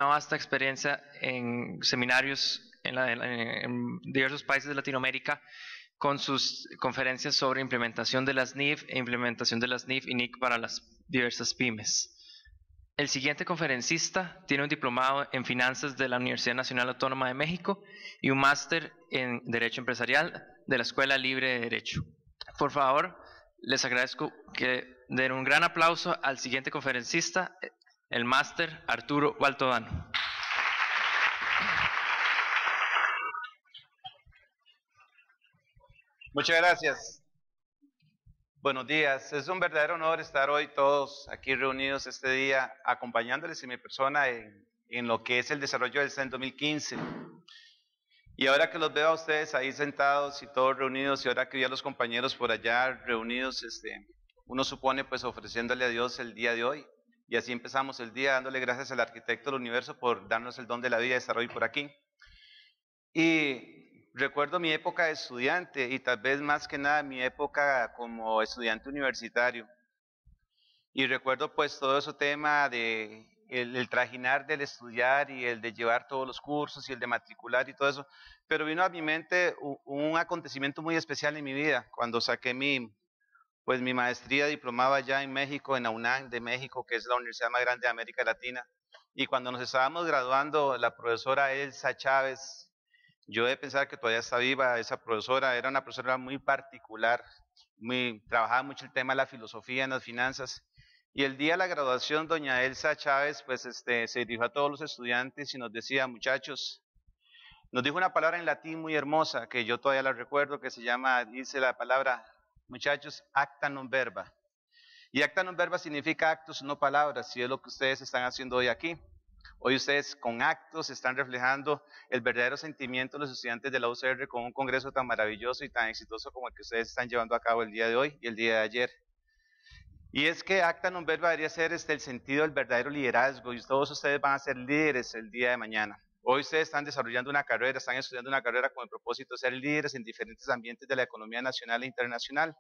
una vasta experiencia en seminarios en diversos países de Latinoamérica con sus conferencias sobre implementación de las NIF e implementación de las NIF y NIC para las diversas pymes. El siguiente conferencista tiene un diplomado en finanzas de la Universidad Nacional Autónoma de México y un máster en Derecho Empresarial de la Escuela Libre de Derecho. Por favor, les agradezco que den un gran aplauso al siguiente conferencista, el máster Arturo Baltodano. Muchas gracias. Buenos días. Es un verdadero honor estar hoy todos aquí reunidos este día, acompañándoles en mi persona en lo que es el desarrollo del CEN 2015. Y ahora que los veo a ustedes ahí sentados y todos reunidos, y ahora que vi a los compañeros por allá reunidos, uno supone pues ofreciéndole a Dios el día de hoy. Y así empezamos el día dándole gracias al arquitecto del universo por darnos el don de la vida y estar hoy por aquí. Y recuerdo mi época de estudiante y tal vez más que nada mi época como estudiante universitario. Y recuerdo pues todo ese tema de el trajinar del estudiar y el de llevar todos los cursos y el de matricular y todo eso. Pero vino a mi mente un acontecimiento muy especial en mi vida cuando saqué mi maestría diplomada allá en México, en la UNAM de México, que es la universidad más grande de América Latina. Y cuando nos estábamos graduando, la profesora Elsa Chávez, yo de pensar que todavía está viva, esa profesora era una profesora muy particular, trabajaba mucho el tema de la filosofía en las finanzas. Y el día de la graduación, doña Elsa Chávez, pues se dirigió a todos los estudiantes y nos decía, muchachos, nos dijo una palabra en latín muy hermosa, que yo todavía la recuerdo, que se llama, dice la palabra, muchachos, acta non verba. Y acta non verba significa actos, no palabras, y es lo que ustedes están haciendo hoy aquí. Hoy ustedes con actos están reflejando el verdadero sentimiento de los estudiantes de la UCR con un congreso tan maravilloso y tan exitoso como el que ustedes están llevando a cabo el día de hoy y el día de ayer. Y es que acta non verba debería ser el sentido del verdadero liderazgo y todos ustedes van a ser líderes el día de mañana. Hoy ustedes están desarrollando una carrera, están estudiando una carrera con el propósito de ser líderes en diferentes ambientes de la economía nacional e internacional.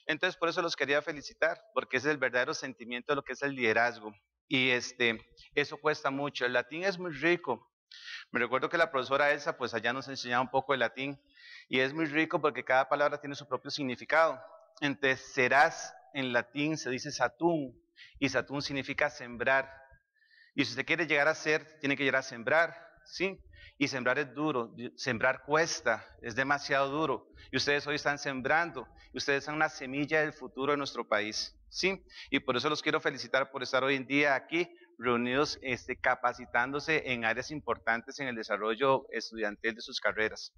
Entonces, por eso los quería felicitar, porque ese es el verdadero sentimiento de lo que es el liderazgo. Y eso cuesta mucho. El latín es muy rico. Me recuerdo que la profesora Elsa, pues allá nos enseñaba un poco de latín, y es muy rico porque cada palabra tiene su propio significado. Entonces, serás en latín se dice satum, y satum significa sembrar. Y si usted quiere llegar a ser, tiene que llegar a sembrar, ¿sí? Y sembrar es duro, sembrar cuesta, es demasiado duro. Y ustedes hoy están sembrando, y ustedes son una semilla del futuro de nuestro país, ¿sí? Y por eso los quiero felicitar por estar hoy en día aquí, reunidos, capacitándose en áreas importantes en el desarrollo estudiantil de sus carreras.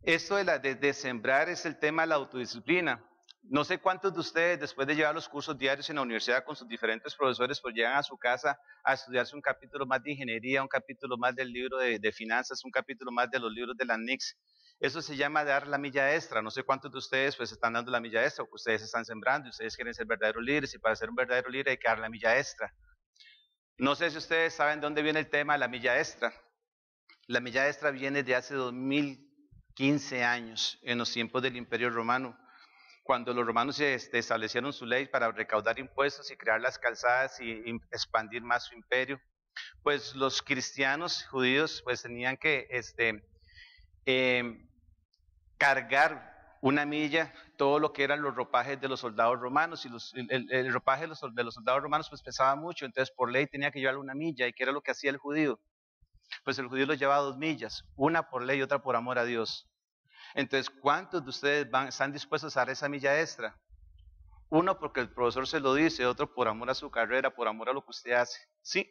Esto de sembrar es el tema de la autodisciplina. No sé cuántos de ustedes, después de llevar los cursos diarios en la universidad con sus diferentes profesores, pues llegan a su casa a estudiarse un capítulo más de ingeniería, un capítulo más del libro de finanzas, un capítulo más de los libros de la NICS. Eso se llama dar la milla extra. No sé cuántos de ustedes pues están dando la milla extra, o que ustedes están sembrando y ustedes quieren ser verdaderos líderes, y para ser un verdadero líder hay que dar la milla extra. No sé si ustedes saben de dónde viene el tema de la milla extra. La milla extra viene de hace 2015 años, en los tiempos del Imperio Romano, cuando los romanos establecieron su ley para recaudar impuestos y crear las calzadas y expandir más su imperio. Pues los cristianos judíos pues tenían que cargar una milla todo lo que eran los ropajes de los soldados romanos, y el ropaje de los soldados romanos pues pesaba mucho, entonces por ley tenía que llevarle una milla. ¿Y qué era lo que hacía el judío? Pues el judío lo llevaba 2 millas, una por ley y otra por amor a Dios. Entonces, ¿cuántos de ustedes están dispuestos a dar esa milla extra? Uno porque el profesor se lo dice, otro por amor a su carrera, por amor a lo que usted hace, ¿sí?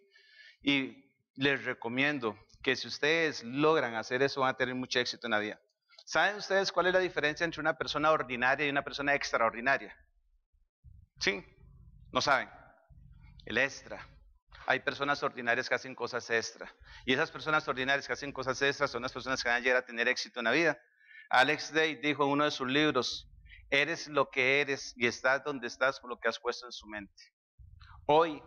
Y les recomiendo que si ustedes logran hacer eso, van a tener mucho éxito en la vida. ¿Saben ustedes cuál es la diferencia entre una persona ordinaria y una persona extraordinaria? ¿Sí? ¿No saben? El extra. Hay personas ordinarias que hacen cosas extra. Y esas personas ordinarias que hacen cosas extras son las personas que van a llegar a tener éxito en la vida. Alex Day dijo en uno de sus libros, eres lo que eres y estás donde estás por lo que has puesto en su mente. Hoy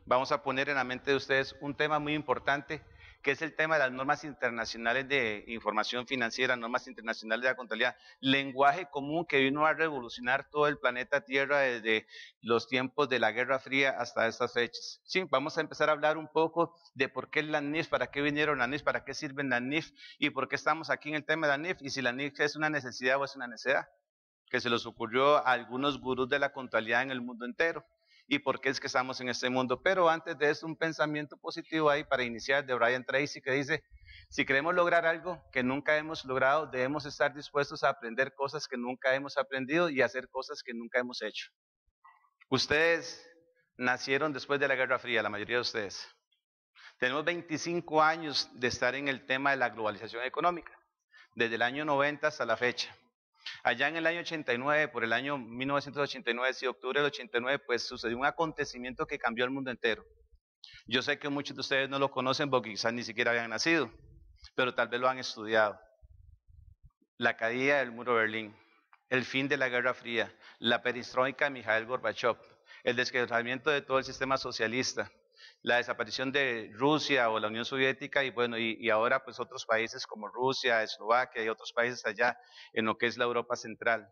vamos a poner en la mente de ustedes un tema muy importante que es el tema de las normas internacionales de información financiera, normas internacionales de la contabilidad, lenguaje común que vino a revolucionar todo el planeta Tierra desde los tiempos de la Guerra Fría hasta estas fechas. Sí, vamos a empezar a hablar un poco de por qué la NIF, para qué vinieron las NIF, para qué sirven las NIF y por qué estamos aquí en el tema de la NIF y si la NIF es una necesidad o es una necedad, que se les ocurrió a algunos gurús de la contabilidad en el mundo entero. ¿Y por qué es que estamos en este mundo? Pero antes de eso, un pensamiento positivo ahí para iniciar de Brian Tracy que dice, si queremos lograr algo que nunca hemos logrado, debemos estar dispuestos a aprender cosas que nunca hemos aprendido y hacer cosas que nunca hemos hecho. Ustedes nacieron después de la Guerra Fría, la mayoría de ustedes. Tenemos 25 años de estar en el tema de la globalización económica, desde el año 90 hasta la fecha. Allá en el año 89, por el año 1989, sí, octubre del 89, pues sucedió un acontecimiento que cambió el mundo entero. Yo sé que muchos de ustedes no lo conocen porque quizás ni siquiera habían nacido, pero tal vez lo han estudiado. La caída del muro de Berlín, el fin de la Guerra Fría, la perestroika de Mikhail Gorbachev, el desquebrajamiento de todo el sistema socialista, la desaparición de Rusia o la Unión Soviética y bueno, y ahora pues otros países como Rusia, Eslovaquia y otros países allá en lo que es la Europa Central.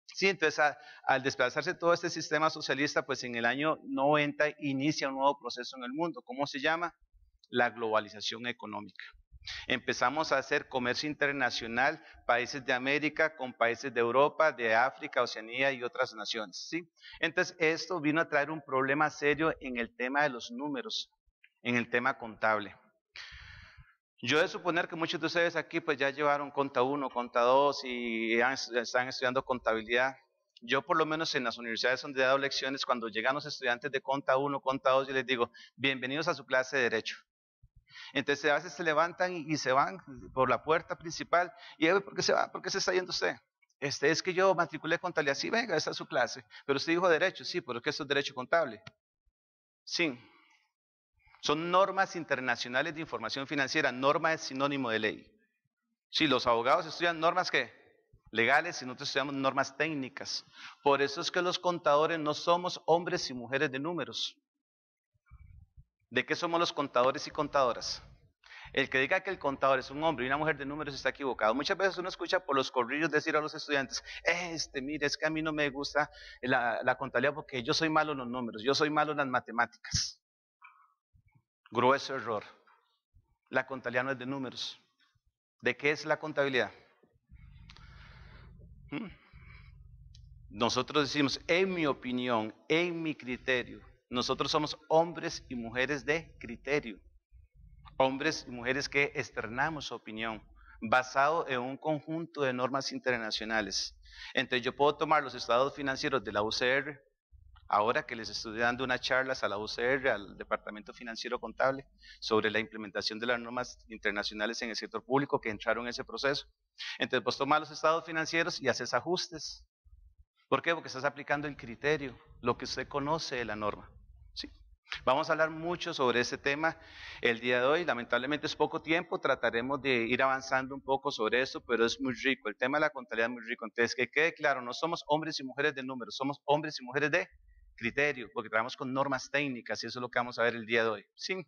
Sí, entonces al desplazarse todo este sistema socialista, pues en el año 90 inicia un nuevo proceso en el mundo. ¿Cómo se llama? La globalización económica. Empezamos a hacer comercio internacional, países de América con países de Europa, de África, Oceanía y otras naciones, ¿sí? Entonces esto vino a traer un problema serio en el tema de los números, en el tema contable. Yo he de suponer que muchos de ustedes aquí pues ya llevaron Conta 1, Conta 2 y están estudiando contabilidad. Yo por lo menos en las universidades donde he dado lecciones, cuando llegan los estudiantes de Conta 1, Conta 2, yo les digo, bienvenidos a su clase de Derecho. Entonces a veces se levantan y se van por la puerta principal. ¿Y por qué se va? ¿Por qué se está yendo usted? Es que yo matriculé contabilidad. Sí, venga, esta es su clase. Pero usted dijo derecho, sí, pero ¿qué es derecho contable? Sí. Son normas internacionales de información financiera. Norma es sinónimo de ley. Sí, los abogados estudian normas ¿qué? Legales y nosotros estudiamos normas técnicas. Por eso es que los contadores no somos hombres y mujeres de números. ¿De qué somos los contadores y contadoras? El que diga que el contador es un hombre y una mujer de números está equivocado. Muchas veces uno escucha por los corrillos decir a los estudiantes, mire, es que a mí no me gusta la contabilidad porque yo soy malo en los números, yo soy malo en las matemáticas. Grueso error. La contabilidad no es de números. ¿De qué es la contabilidad? Nosotros decimos, en mi opinión, en mi criterio, nosotros somos hombres y mujeres de criterio. Hombres y mujeres que externamos su opinión, basado en un conjunto de normas internacionales. Entonces yo puedo tomar los estados financieros de la UCR, ahora que les estoy dando unas charlas a la UCR, al Departamento Financiero Contable, sobre la implementación de las normas internacionales en el sector público que entraron en ese proceso. Entonces vos tomás los estados financieros y haces ajustes. ¿Por qué? Porque estás aplicando el criterio, lo que usted conoce de la norma. ¿Sí? Vamos a hablar mucho sobre este tema el día de hoy. Lamentablemente es poco tiempo, trataremos de ir avanzando un poco sobre esto, pero es muy rico. El tema de la contabilidad es muy rico. Entonces, que quede claro, no somos hombres y mujeres de números, somos hombres y mujeres de criterio, porque trabajamos con normas técnicas y eso es lo que vamos a ver el día de hoy. ¿Sí?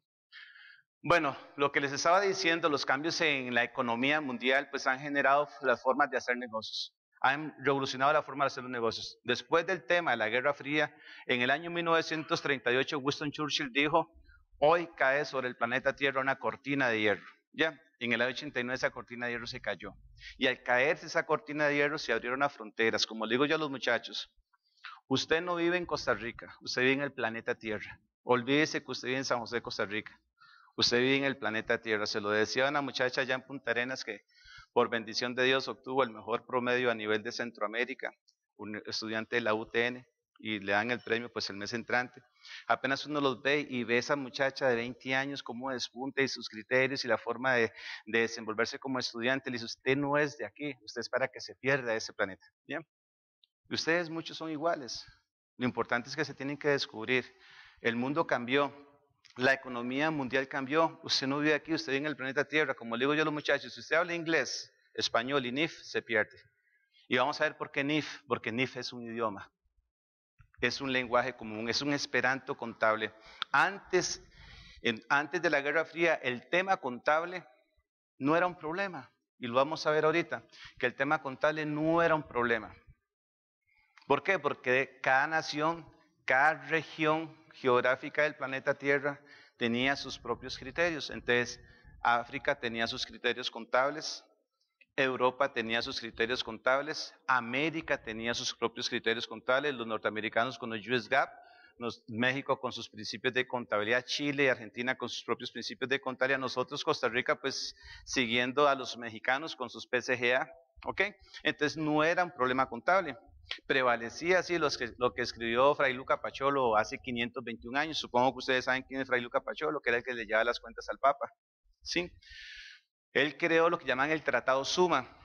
Bueno, lo que les estaba diciendo, los cambios en la economía mundial pues han generado las formas de hacer negocios. Han revolucionado la forma de hacer los negocios. Después del tema de la Guerra Fría, en el año 1938 Winston Churchill dijo, hoy cae sobre el planeta Tierra una cortina de hierro. Ya, en el año 89 esa cortina de hierro se cayó. Y al caerse esa cortina de hierro se abrieron las fronteras. Como le digo yo a los muchachos, usted no vive en Costa Rica, usted vive en el planeta Tierra. Olvídese que usted vive en San José, Costa Rica. Usted vive en el planeta Tierra. Se lo decía a una muchacha allá en Punta Arenas que por bendición de Dios obtuvo el mejor promedio a nivel de Centroamérica, un estudiante de la UTN, y le dan el premio pues el mes entrante. Apenas uno los ve y ve a esa muchacha de 20 años cómo despunta y sus criterios y la forma de desenvolverse como estudiante, le dice, usted no es de aquí, usted es para que se pierda ese planeta. ¿Bien? Y ustedes muchos son iguales. Lo importante es que se tienen que descubrir. El mundo cambió. La economía mundial cambió. Usted no vive aquí, usted vive en el planeta Tierra. Como le digo yo a los muchachos, si usted habla inglés, español y NIF, se pierde. Y vamos a ver por qué NIF. Porque NIF es un idioma. Es un lenguaje común, es un esperanto contable. Antes, Antes de la Guerra Fría, el tema contable no era un problema. Y lo vamos a ver ahorita, que el tema contable no era un problema. ¿Por qué? Porque cada nación, cada región geográfica del planeta Tierra tenía sus propios criterios. Entonces, África tenía sus criterios contables, Europa tenía sus criterios contables, América tenía sus propios criterios contables, los norteamericanos con los US GAAP, México con sus principios de contabilidad, Chile y Argentina con sus propios principios de contabilidad, nosotros Costa Rica pues siguiendo a los mexicanos con sus PCGA, ¿ok? Entonces no era un problema contable. Prevalecía así lo que escribió Fray Luca Pacholo hace 521 años. Supongo que ustedes saben quién es Fray Luca Pacholo, que era el que le llevaba las cuentas al Papa. ¿Sí? Él creó lo que llaman el Tratado Suma.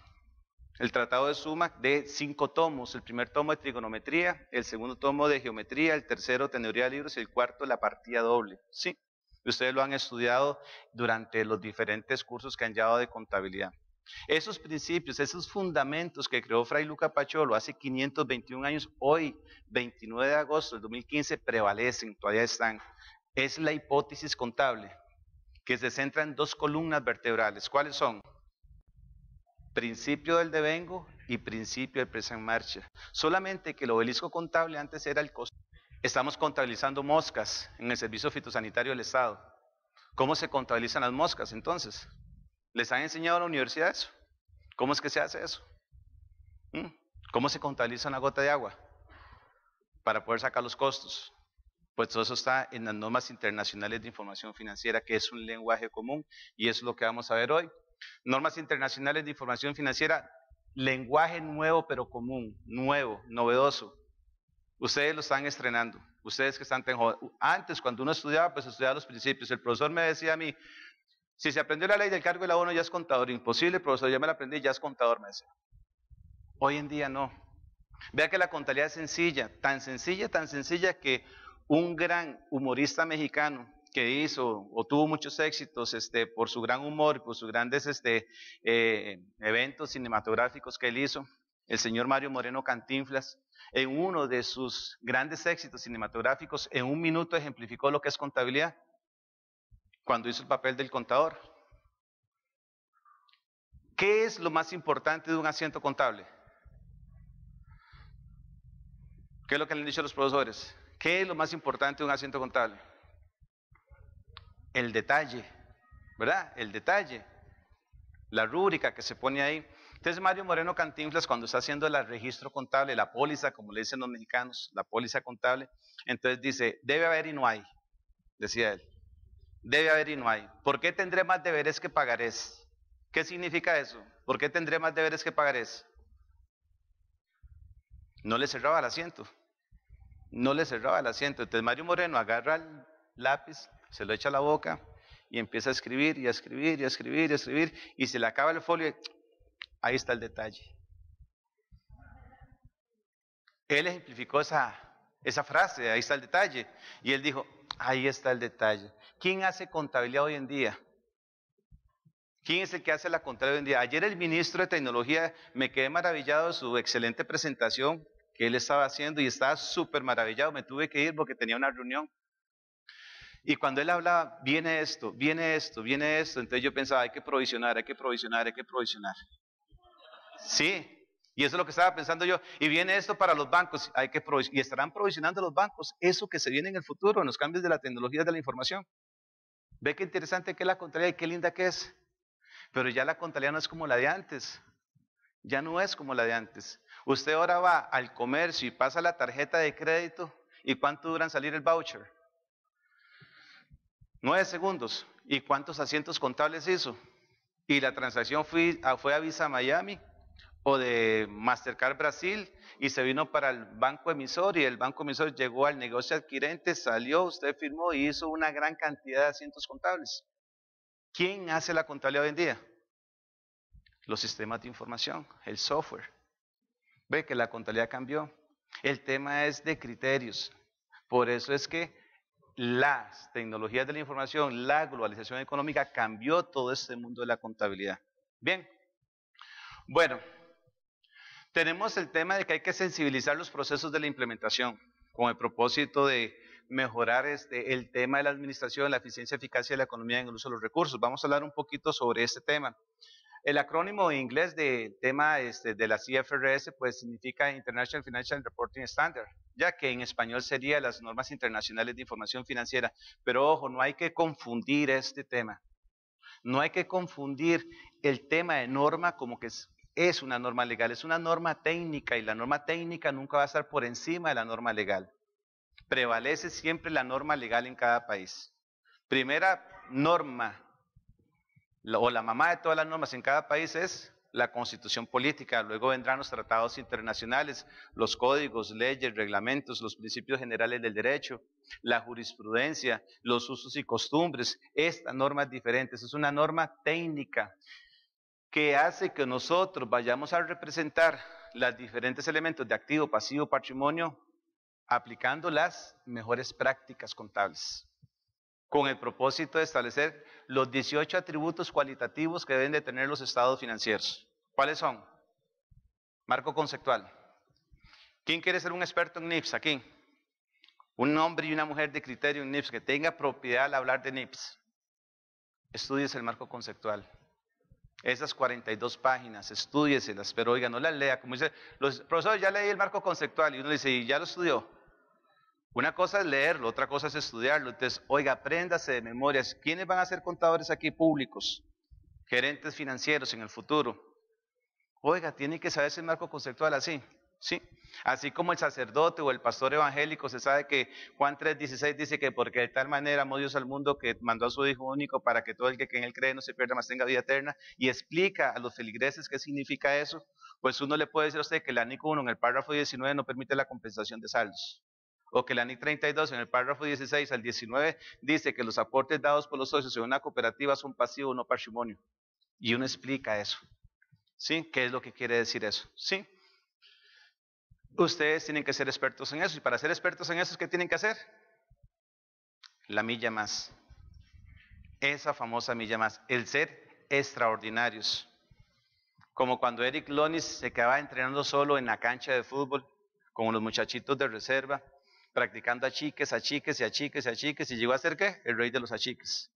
El Tratado de Suma de 5 tomos. El primer tomo de trigonometría, el segundo tomo de geometría, el tercero teoría de libros y el cuarto la partida doble. ¿Sí? Ustedes lo han estudiado durante los diferentes cursos que han llevado de contabilidad. Esos principios, esos fundamentos que creó Fray Luca Pacholo hace 521 años, hoy, 29 de agosto del 2015, prevalecen, todavía están. Es la hipótesis contable, que se centra en 2 columnas vertebrales. ¿Cuáles son? Principio del devengo y principio del presa en marcha. Solamente que el obelisco contable antes era el costo. Estamos contabilizando moscas en el servicio fitosanitario del Estado. ¿Cómo se contabilizan las moscas entonces? ¿Les han enseñado a la universidad eso? ¿Cómo es que se hace eso? ¿Cómo se contabiliza una gota de agua? Para poder sacar los costos. Pues todo eso está en las normas internacionales de información financiera, que es un lenguaje común, y eso es lo que vamos a ver hoy. Normas internacionales de información financiera, lenguaje nuevo pero común, nuevo, novedoso. Ustedes lo están estrenando, ustedes que están tan jóvenes. Antes, cuando uno estudiaba, pues estudiaba los principios. El profesor me decía a mí, si se aprendió la ley del cargo del abono ya es contador. Imposible, profesor, ya me la aprendí, ya es contador, me decía. Hoy en día no. Vea que la contabilidad es sencilla, tan sencilla que un gran humorista mexicano que hizo o tuvo muchos éxitos por su gran humor, por sus grandes eventos cinematográficos que él hizo, el señor Mario Moreno Cantinflas, en uno de sus grandes éxitos cinematográficos, en 1 minuto ejemplificó lo que es contabilidad, cuando hizo el papel del contador. ¿Qué es lo más importante de un asiento contable? ¿Qué es lo que le han dicho los profesores? ¿Qué es lo más importante de un asiento contable? El detalle, ¿verdad? El detalle, la rúbrica que se pone ahí. Entonces Mario Moreno Cantinflas, cuando está haciendo el registro contable, la póliza, como le dicen los mexicanos, la póliza contable, entonces dice, debe haber y no hay, decía él. Debe haber y no hay. ¿Por qué tendré más deberes que pagarés? ¿Qué significa eso? ¿Por qué tendré más deberes que pagarés? No le cerraba el asiento. No le cerraba el asiento. Entonces Mario Moreno agarra el lápiz, se lo echa a la boca y empieza a escribir y a escribir y a escribir y a escribir y se le acaba el folio y ahí está el detalle. Él ejemplificó esa frase, ahí está el detalle. Y él dijo, ahí está el detalle. ¿Quién hace contabilidad hoy en día? ¿Quién es el que hace la contabilidad hoy en día? Ayer el ministro de Tecnología, me quedé maravillado de su excelente presentación que él estaba haciendo y estaba súper maravillado. Me tuve que ir porque tenía una reunión. Y cuando él hablaba, viene esto, viene esto, viene esto, entonces yo pensaba, hay que provisionar, hay que provisionar, hay que provisionar. Sí, y eso es lo que estaba pensando yo. Y viene esto para los bancos, hay que provisionar, y estarán provisionando los bancos eso que se viene en el futuro, en los cambios de la tecnología de la información. Ve qué interesante que es la contabilidad y qué linda que es. Pero ya la contabilidad no es como la de antes. Ya no es como la de antes. Usted ahora va al comercio y pasa la tarjeta de crédito, ¿y cuánto dura en salir el voucher? 9 segundos. ¿Y cuántos asientos contables hizo? Y la transacción fue a Visa Miami o de Mastercard Brasil y se vino para el banco emisor y el banco emisor llegó al negocio adquirente, salió, usted firmó y hizo una gran cantidad de asientos contables. ¿Quién hace la contabilidad hoy en día? Los sistemas de información, el software. Ve que la contabilidad cambió. El tema es de criterios. Por eso es que las tecnologías de la información, la globalización económica cambió todo este mundo de la contabilidad. Bien, bueno, tenemos el tema de que hay que sensibilizar los procesos de la implementación con el propósito de mejorar el tema de la administración, la eficiencia y eficacia de la economía en el uso de los recursos. Vamos a hablar un poquito sobre este tema. El acrónimo en inglés del tema de la IFRS pues significa International Financial Reporting Standard, ya que en español sería las normas internacionales de información financiera. Pero ojo, no hay que confundir este tema. No hay que confundir el tema de norma como que es una norma legal, es una norma técnica y la norma técnica nunca va a estar por encima de la norma legal. Prevalece siempre la norma legal en cada país. Primera norma o la mamá de todas las normas en cada país es la constitución política, luego vendrán los tratados internacionales, los códigos, leyes, reglamentos, los principios generales del derecho, la jurisprudencia, los usos y costumbres. Esta norma es diferente, es una norma técnica que hace que nosotros vayamos a representar los diferentes elementos de activo, pasivo, patrimonio, aplicando las mejores prácticas contables, con el propósito de establecer los 18 atributos cualitativos que deben de tener los estados financieros. ¿Cuáles son? Marco conceptual. ¿Quién quiere ser un experto en NIPS aquí? Un hombre y una mujer de criterio en NIPS que tenga propiedad al hablar de NIPS. Estudies el marco conceptual. Esas 42 páginas, estudieselas, pero oiga, no las lea. Como dice, los profesores, ya leí el marco conceptual, y uno dice, ¿y ya lo estudió? Una cosa es leerlo, otra cosa es estudiarlo. Entonces, oiga, apréndase de memorias. ¿Quiénes van a ser contadores aquí públicos? Gerentes financieros en el futuro. Oiga, tiene que saberse el marco conceptual así, ¿sí? Así como el sacerdote o el pastor evangélico se sabe que Juan 3:16 dice que porque de tal manera amó Dios al mundo que mandó a su Hijo único para que todo el que en él cree no se pierda, mas tenga vida eterna, y explica a los feligreses qué significa eso. Pues uno le puede decir a usted que el ANIC 1 en el párrafo 19 no permite la compensación de saldos. O que el ANIC 32 en el párrafo 16 al 19 dice que los aportes dados por los socios en una cooperativa son pasivos, no patrimonio. Y uno explica eso. ¿Sí? ¿Qué es lo que quiere decir eso? ¿Sí? Ustedes tienen que ser expertos en eso. Y para ser expertos en eso, ¿qué tienen que hacer? La milla más. Esa famosa milla más. El ser extraordinarios. Como cuando Eric Lonis se quedaba entrenando solo en la cancha de fútbol, con los muchachitos de reserva, practicando achiques, achiques y achiques y achiques, y llegó a ser ¿qué? El rey de los achiques.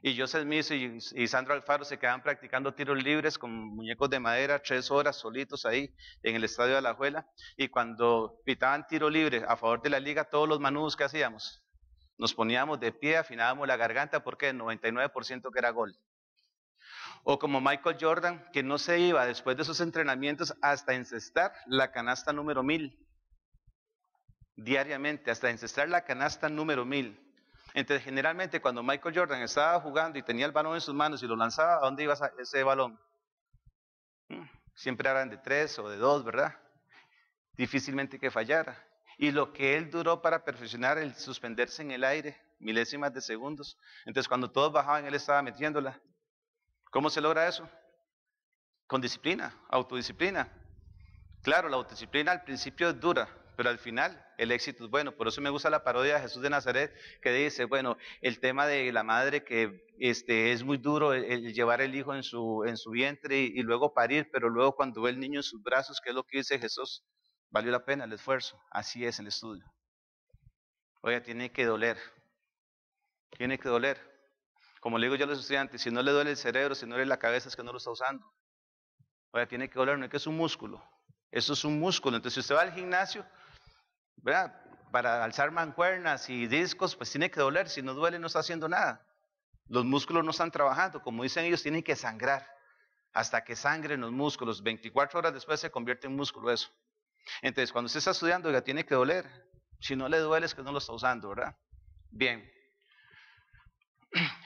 Y Joseph Miso y Sandro Alfaro se quedaban practicando tiros libres con muñecos de madera 3 horas solitos ahí en el estadio de Alajuela. Y cuando pitaban tiro libre a favor de la liga, todos los manudos que hacíamos, nos poníamos de pie, afinábamos la garganta porque el 99% que era gol. O como Michael Jordan, que no se iba después de esos entrenamientos hasta encestar la canasta número 1000. Diariamente, hasta encestar la canasta número 1000. Entonces, generalmente cuando Michael Jordan estaba jugando y tenía el balón en sus manos y lo lanzaba, ¿a dónde iba ese balón? Siempre eran de 3 o de 2, ¿verdad? Difícilmente que fallara. Y lo que él duró para perfeccionar el suspenderse en el aire, milésimas de segundos. Entonces, cuando todos bajaban, él estaba metiéndola. ¿Cómo se logra eso? Con disciplina, autodisciplina. Claro, la autodisciplina al principio es dura, pero al final el éxito es bueno. Por eso me gusta la parodia de Jesús de Nazaret, que dice, bueno, el tema de la madre que es muy duro el llevar el hijo en su vientre y luego parir, pero luego cuando ve el niño en sus brazos, ¿qué es lo que dice Jesús? Valió la pena el esfuerzo. Así es el estudio. Oiga, tiene que doler. Tiene que doler. Como le digo yo a los estudiantes, si no le duele el cerebro, si no le duele la cabeza, es que no lo está usando. Oiga, tiene que doler, no es que es un músculo. Eso es un músculo. Entonces, si usted va al gimnasio, ¿verdad? Para alzar mancuernas y discos, pues tiene que doler. Si no duele, no está haciendo nada. Los músculos no están trabajando. Como dicen ellos, tienen que sangrar. Hasta que sangren los músculos. 24 horas después se convierte en músculo eso. Entonces, cuando usted está estudiando, oiga, tiene que doler. Si no le duele, es que no lo está usando, ¿verdad? Bien.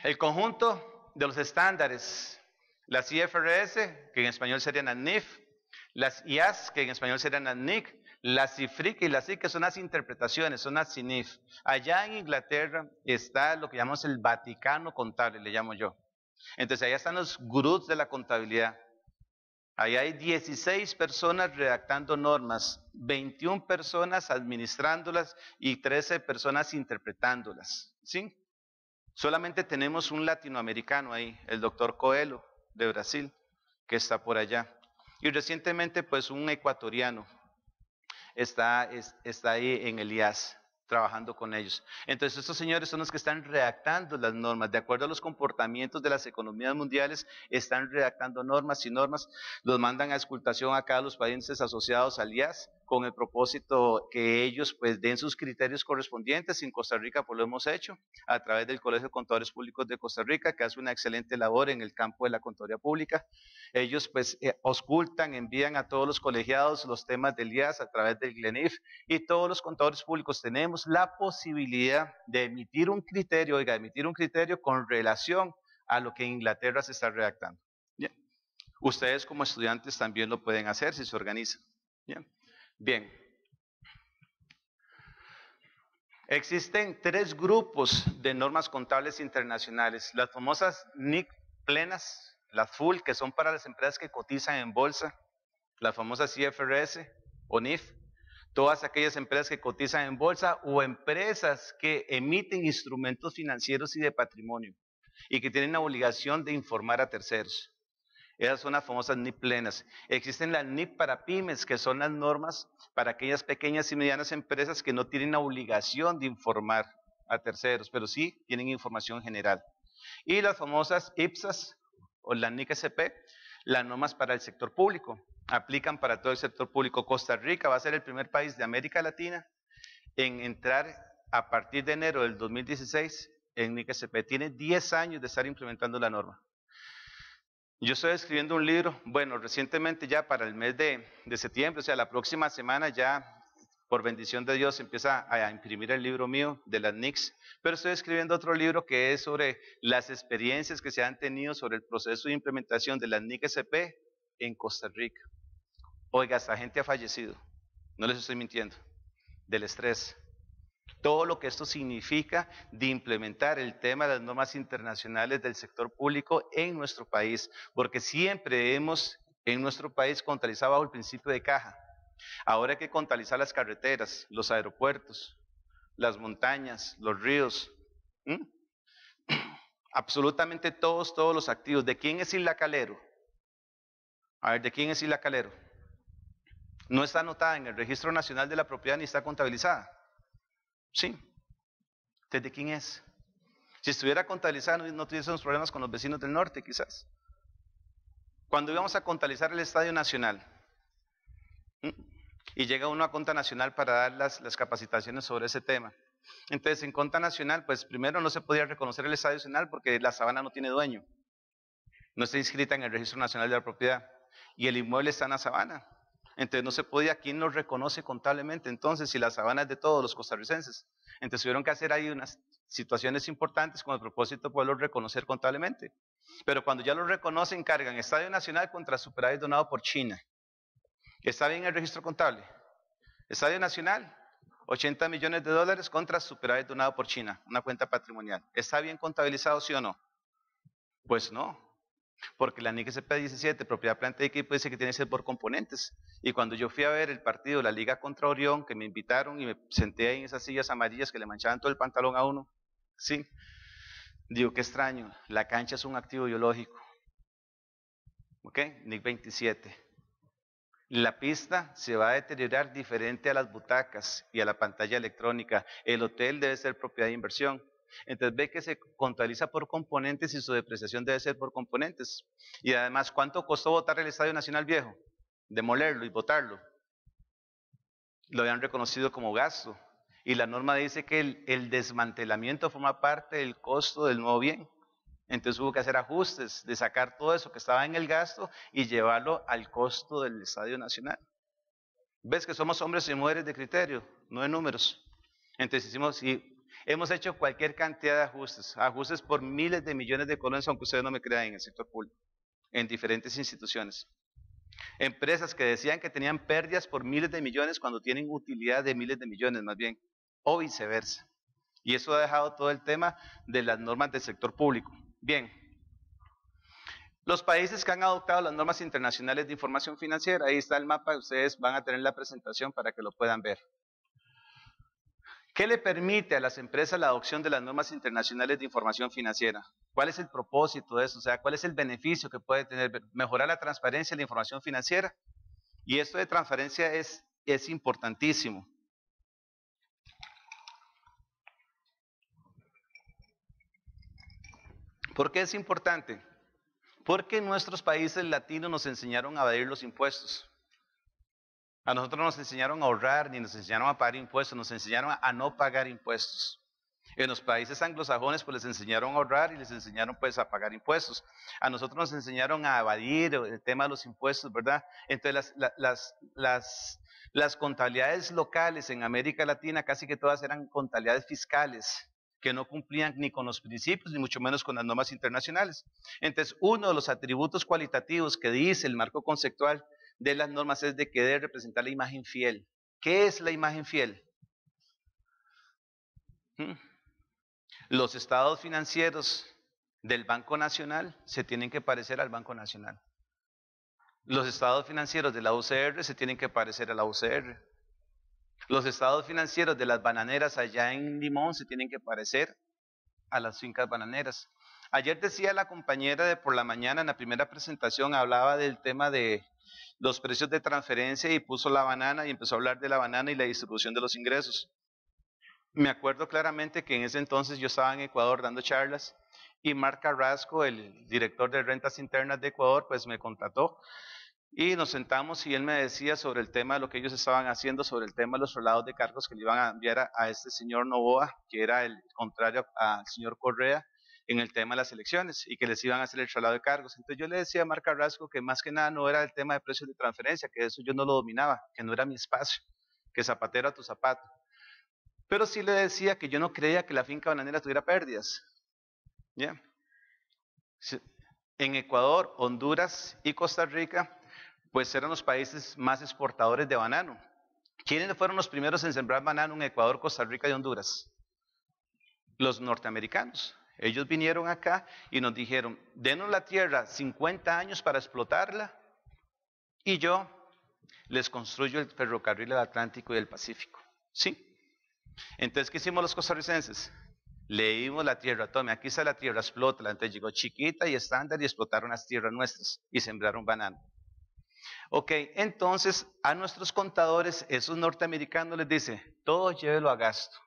El conjunto de los estándares. Las IFRS, que en español serían las NIF. Las IAS, que en español serían las NIC. Las CIFRIC y las CIC, que son las interpretaciones, son las CINIF. Allá en Inglaterra está lo que llamamos el Vaticano Contable, le llamo yo. Entonces allá están los gurús de la contabilidad. Allá hay 16 personas redactando normas, 21 personas administrándolas y 13 personas interpretándolas. ¿Sí? Solamente tenemos un latinoamericano ahí, el doctor Coelho de Brasil, que está por allá. Y recientemente pues un ecuatoriano está ahí en el IAS. trabajando con ellos. Entonces estos señores son los que están redactando las normas, de acuerdo a los comportamientos de las economías mundiales, están redactando normas y normas, los mandan a auscultación a cada los países asociados al IAS, con el propósito que ellos pues den sus criterios correspondientes. En Costa Rica pues lo hemos hecho a través del Colegio de Contadores Públicos de Costa Rica, que hace una excelente labor en el campo de la contaduría pública. Ellos pues auscultan, envían a todos los colegiados los temas del IAS a través del GLENIF, y todos los contadores públicos tenemos la posibilidad de emitir un criterio, emitir un criterio con relación a lo que en Inglaterra se está redactando. Bien. Ustedes como estudiantes también lo pueden hacer si se organizan. Bien. Existen 3 grupos de normas contables internacionales, las famosas NIC plenas, las full, que son para las empresas que cotizan en bolsa, las famosas IFRS o NIF, todas aquellas empresas que cotizan en bolsa o empresas que emiten instrumentos financieros y de patrimonio y que tienen la obligación de informar a terceros. Esas son las famosas NIP plenas. Existen las NIP para pymes, que son las normas para aquellas pequeñas y medianas empresas que no tienen la obligación de informar a terceros, pero sí tienen información general. Y las famosas IPSAS o la NIC-SP, las normas para el sector público, aplican para todo el sector público. Costa Rica va a ser el primer país de América Latina en entrar a partir de enero del 2016 en NIC-SP. Tiene 10 años de estar implementando la norma. Yo estoy escribiendo un libro, bueno, recientemente ya para el mes de septiembre, o sea, la próxima semana ya, por bendición de Dios, empieza a imprimir el libro mío de las NICs, pero estoy escribiendo otro libro que es sobre las experiencias que se han tenido sobre el proceso de implementación de las NIC-SP en Costa Rica. Oiga, esta gente ha fallecido, no les estoy mintiendo, del estrés. Todo lo que esto significa de implementar el tema de las normas internacionales del sector público en nuestro país, porque siempre hemos en nuestro país contabilizado bajo el principio de caja. Ahora hay que contabilizar las carreteras, los aeropuertos, las montañas, los ríos, absolutamente todos los activos. ¿De quién es Isla Calero? A ver, ¿de quién es Isla Calero? No está anotada en el Registro Nacional de la Propiedad ni está contabilizada. Sí. ¿Desde quién es? Si estuviera contabilizada no tuviésemos problemas con los vecinos del norte quizás. Cuando íbamos a contabilizar el Estadio Nacional y llega uno a Conta Nacional para dar las capacitaciones sobre ese tema. Entonces en Conta Nacional pues primero no se podía reconocer el Estadio Nacional porque la sabana no tiene dueño. No está inscrita en el Registro Nacional de la Propiedad y el inmueble está en la sabana. Entonces no se podía, ¿quién lo reconoce contablemente? Entonces, si la sabana es de todos los costarricenses. Entonces tuvieron que hacer ahí unas situaciones importantes con el propósito de poderlo reconocer contablemente. Pero cuando ya lo reconocen, cargan Estadio Nacional contra superávit donado por China. ¿Está bien el registro contable? Estadio Nacional, 80 millones de dólares contra superávit donado por China, una cuenta patrimonial. ¿Está bien contabilizado, sí o no? Pues no. Porque la NIC-SP 17, propiedad, planta y equipo, dice que tiene que ser por componentes. Y cuando yo fui a ver el partido, la Liga contra Orión, que me invitaron y me senté ahí en esas sillas amarillas que le manchaban todo el pantalón a uno, sí, digo, qué extraño, la cancha es un activo biológico. ¿Ok? NIC 27. La pista se va a deteriorar diferente a las butacas y a la pantalla electrónica. El hotel debe ser propiedad de inversión. Entonces ve que se contabiliza por componentes y su depreciación debe ser por componentes. Y además, ¿cuánto costó botar el Estadio Nacional Viejo? Demolerlo y botarlo. Lo habían reconocido como gasto. Y la norma dice que el desmantelamiento forma parte del costo del nuevo bien. Entonces hubo que hacer ajustes, de sacar todo eso que estaba en el gasto y llevarlo al costo del Estadio Nacional. ¿Ves que somos hombres y mujeres de criterio, no de números? Entonces hemos hecho cualquier cantidad de ajustes, ajustes por miles de millones de colones, aunque ustedes no me crean, en el sector público, en diferentes instituciones. Empresas que decían que tenían pérdidas por miles de millones cuando tienen utilidad de miles de millones más bien, o viceversa. Y eso ha dejado todo el tema de las normas del sector público. Bien, los países que han adoptado las normas internacionales de información financiera, ahí está el mapa, ustedes van a tener la presentación para que lo puedan ver. ¿Qué le permite a las empresas la adopción de las normas internacionales de información financiera? ¿Cuál es el propósito de eso? O sea, ¿cuál es el beneficio que puede tener? Mejorar la transparencia de la información financiera. Y esto de transparencia es importantísimo. ¿Por qué es importante? Porque en nuestros países latinos nos enseñaron a evadir los impuestos. A nosotros nos enseñaron a ahorrar, ni nos enseñaron a pagar impuestos, nos enseñaron a no pagar impuestos. En los países anglosajones pues les enseñaron a ahorrar y les enseñaron pues a pagar impuestos. A nosotros nos enseñaron a evadir el tema de los impuestos, ¿verdad? Entonces las contabilidades locales en América Latina casi que todas eran contabilidades fiscales que no cumplían ni con los principios ni mucho menos con las normas internacionales. Entonces uno de los atributos cualitativos que dice el marco conceptual de las normas es de que debe representar la imagen fiel. ¿Qué es la imagen fiel? Los estados financieros del Banco Nacional se tienen que parecer al Banco Nacional. Los estados financieros de la UCR se tienen que parecer a la UCR. Los estados financieros de las bananeras allá en Limón se tienen que parecer a las fincas bananeras. Ayer decía la compañera de por la mañana en la primera presentación, hablaba del tema de los precios de transferencia y puso la banana y empezó a hablar de la banana y la distribución de los ingresos. Me acuerdo claramente que en ese entonces yo estaba en Ecuador dando charlas y Marc Carrasco, el director de rentas internas de Ecuador, pues me contactó y nos sentamos y él me decía sobre el tema de lo que ellos estaban haciendo, sobre el tema de los traslados de cargos que le iban a enviar a este señor Novoa, que era el contrario al señor Correa, en el tema de las elecciones y que les iban a hacer el traslado de cargos. Entonces yo le decía a Marc Carrasco que más que nada no era el tema de precios de transferencia, que eso yo no lo dominaba, que no era mi espacio, que zapatero a tu zapato. Pero sí le decía que yo no creía que la finca bananera tuviera pérdidas. ¿Ya? En Ecuador, Honduras y Costa Rica, pues eran los países más exportadores de banano. ¿Quiénes fueron los primeros en sembrar banano en Ecuador, Costa Rica y Honduras? Los norteamericanos. Ellos vinieron acá y nos dijeron, denos la tierra 50 años para explotarla y yo les construyo el ferrocarril del Atlántico y del Pacífico. ¿Sí? Entonces, ¿qué hicimos los costarricenses? Le dimos la tierra, tome, aquí está la tierra, explótala. Entonces llegó chiquita y estándar y explotaron las tierras nuestras y sembraron banano. Ok, entonces a nuestros contadores, esos norteamericanos les dice, todo llévelo a gasto.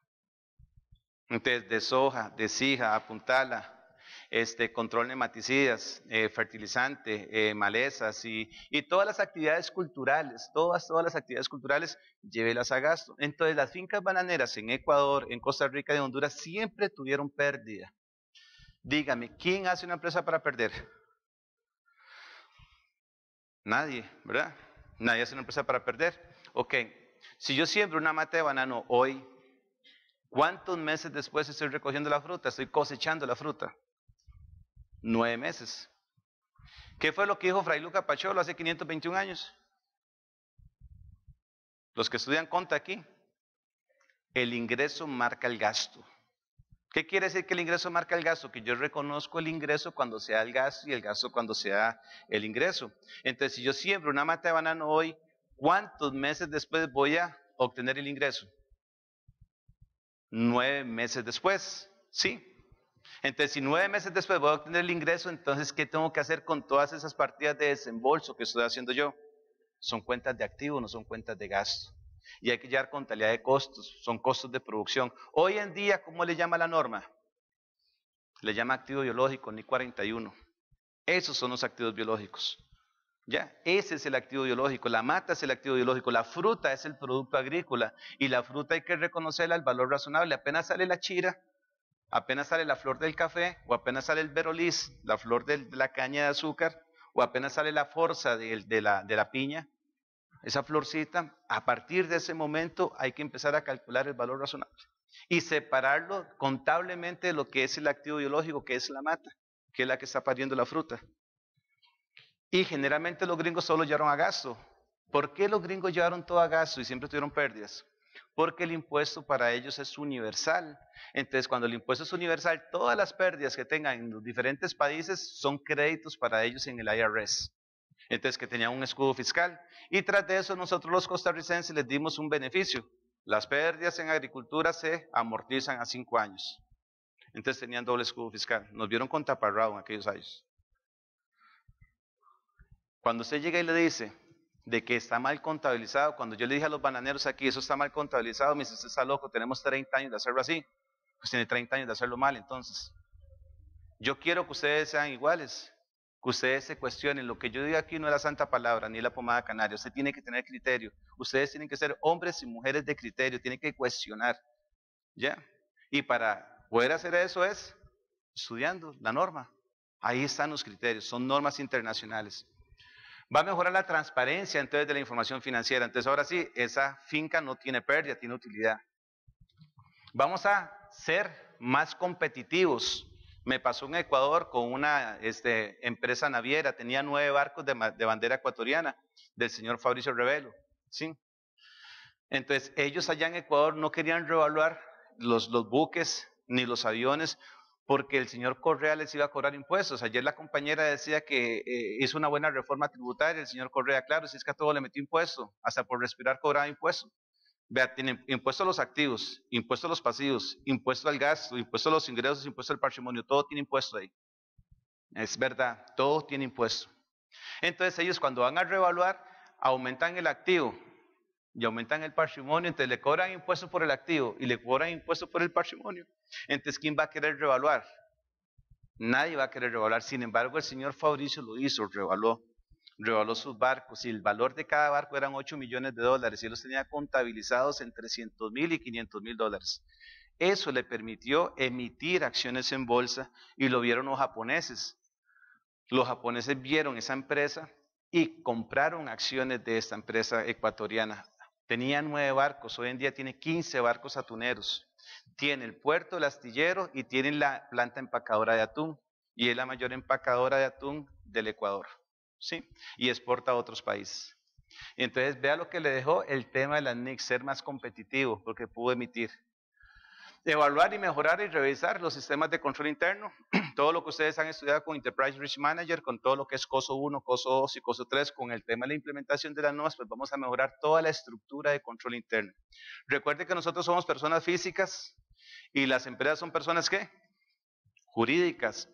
Entonces, de soja, de sija, apuntala, control nematicidas, fertilizante, malezas y todas las actividades culturales, todas las actividades culturales, llévelas a gasto. Entonces, las fincas bananeras en Ecuador, en Costa Rica y en Honduras siempre tuvieron pérdida. Dígame, ¿quién hace una empresa para perder? Nadie, ¿verdad? Nadie hace una empresa para perder. Ok, si yo siembro una mata de banano hoy, ¿cuántos meses después estoy recogiendo la fruta? Estoy cosechando la fruta. 9 meses. ¿Qué fue lo que dijo Fray Luca Pacholo hace 521 años? Los que estudian conta aquí. El ingreso marca el gasto. ¿Qué quiere decir que el ingreso marca el gasto? Que yo reconozco el ingreso cuando sea el gasto y el gasto cuando sea el ingreso. Entonces, si yo siembro una mata de banano hoy, ¿cuántos meses después voy a obtener el ingreso? 9 meses después, ¿sí? Entonces, si 9 meses después voy a obtener el ingreso, entonces, ¿qué tengo que hacer con todas esas partidas de desembolso que estoy haciendo yo? Son cuentas de activo, no son cuentas de gasto. Y hay que llevar contabilidad de costos, son costos de producción. Hoy en día, ¿cómo le llama la norma? Le llama activo biológico, NIC 41. Esos son los activos biológicos. ¿Ya? Ese es el activo biológico, la mata es el activo biológico, la fruta es el producto agrícola y la fruta hay que reconocerla al valor razonable. Apenas sale la chira, apenas sale la flor del café o apenas sale el beroliz, la flor de la caña de azúcar o apenas sale la forza de la piña, esa florcita, a partir de ese momento hay que empezar a calcular el valor razonable y separarlo contablemente de lo que es el activo biológico, que es la mata, que es la que está pariendo la fruta. Y generalmente los gringos solo llevaron a gasto. ¿Por qué los gringos llevaron todo a gasto y siempre tuvieron pérdidas? Porque el impuesto para ellos es universal. Entonces, cuando el impuesto es universal, todas las pérdidas que tengan en los diferentes países son créditos para ellos en el IRS. Entonces, que tenían un escudo fiscal. Y tras de eso, nosotros los costarricenses les dimos un beneficio. Las pérdidas en agricultura se amortizan a 5 años. Entonces, tenían doble escudo fiscal. Nos vieron con taparrado en aquellos años. Cuando usted llega y le dice de que está mal contabilizado, cuando yo le dije a los bananeros aquí, eso está mal contabilizado, me dice, usted está loco, tenemos 30 años de hacerlo así. Pues tiene 30 años de hacerlo mal, entonces. Yo quiero que ustedes sean iguales, que ustedes se cuestionen. Lo que yo digo aquí no es la santa palabra ni la pomada canaria. Usted tiene que tener criterio. Ustedes tienen que ser hombres y mujeres de criterio, tienen que cuestionar. ¿Ya? Y para poder hacer eso es estudiando la norma. Ahí están los criterios, son normas internacionales. Va a mejorar la transparencia entonces de la información financiera. Entonces ahora sí, esa finca no tiene pérdida, tiene utilidad. Vamos a ser más competitivos. Me pasó en Ecuador con una empresa naviera, tenía 9 barcos de bandera ecuatoriana, del señor Fabricio Revelo, ¿sí? Entonces ellos allá en Ecuador no querían revaluar los buques ni los aviones porque el señor Correa les iba a cobrar impuestos. Ayer la compañera decía que hizo una buena reforma tributaria, el señor Correa, claro, si es que a todo le metió impuesto, hasta por respirar cobraba impuesto. Vea, tienen impuesto a los activos, impuesto a los pasivos, impuesto al gasto, impuesto a los ingresos, impuesto al patrimonio, todo tiene impuesto ahí. Es verdad, todo tiene impuesto. Entonces ellos cuando van a revaluar, aumentan el activo y aumentan el patrimonio, entonces le cobran impuestos por el activo y le cobran impuestos por el patrimonio. Entonces, ¿quién va a querer revaluar? Nadie va a querer revaluar. Sin embargo, el señor Fabricio lo hizo, revaluó sus barcos y el valor de cada barco eran $8 millones y él los tenía contabilizados en $300,000 y $500,000. Eso le permitió emitir acciones en bolsa y lo vieron los japoneses. Los japoneses vieron esa empresa y compraron acciones de esta empresa ecuatoriana. Tenía 9 barcos, hoy en día tiene 15 barcos atuneros. Tiene el puerto, el astillero y tiene la planta empacadora de atún. Y es la mayor empacadora de atún del Ecuador, ¿sí? Y exporta a otros países. Entonces vea lo que le dejó el tema de las NIC, ser más competitivo, porque pudo emitir. Evaluar y mejorar y revisar los sistemas de control interno, todo lo que ustedes han estudiado con Enterprise Risk Manager, con todo lo que es COSO 1, COSO 2 y COSO 3, con el tema de la implementación de las normas, pues vamos a mejorar toda la estructura de control interno. Recuerde que nosotros somos personas físicas y las empresas son personas ¿qué? Jurídicas.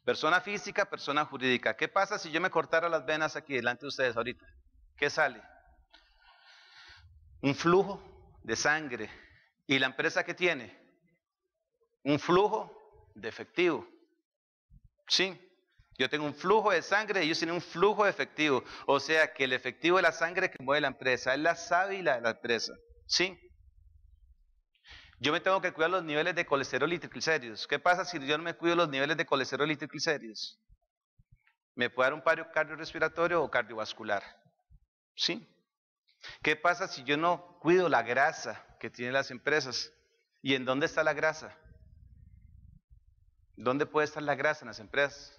Persona física, persona jurídica. ¿Qué pasa si yo me cortara las venas aquí delante de ustedes ahorita? ¿Qué sale? Un flujo de sangre. ¿Y la empresa qué tiene? Un flujo de efectivo. Sí, yo tengo un flujo de sangre y ellos tienen un flujo de efectivo. O sea que el efectivo es la sangre que mueve la empresa, es la sábila de la empresa. Sí. Yo me tengo que cuidar los niveles de colesterol y triglicéridos. ¿Qué pasa si yo no me cuido los niveles de colesterol y triglicéridos? Me puede dar un paro cardiorrespiratorio o cardiovascular. Sí. ¿Qué pasa si yo no cuido la grasa que tienen las empresas? ¿Y en dónde está la grasa? ¿Dónde puede estar la grasa en las empresas?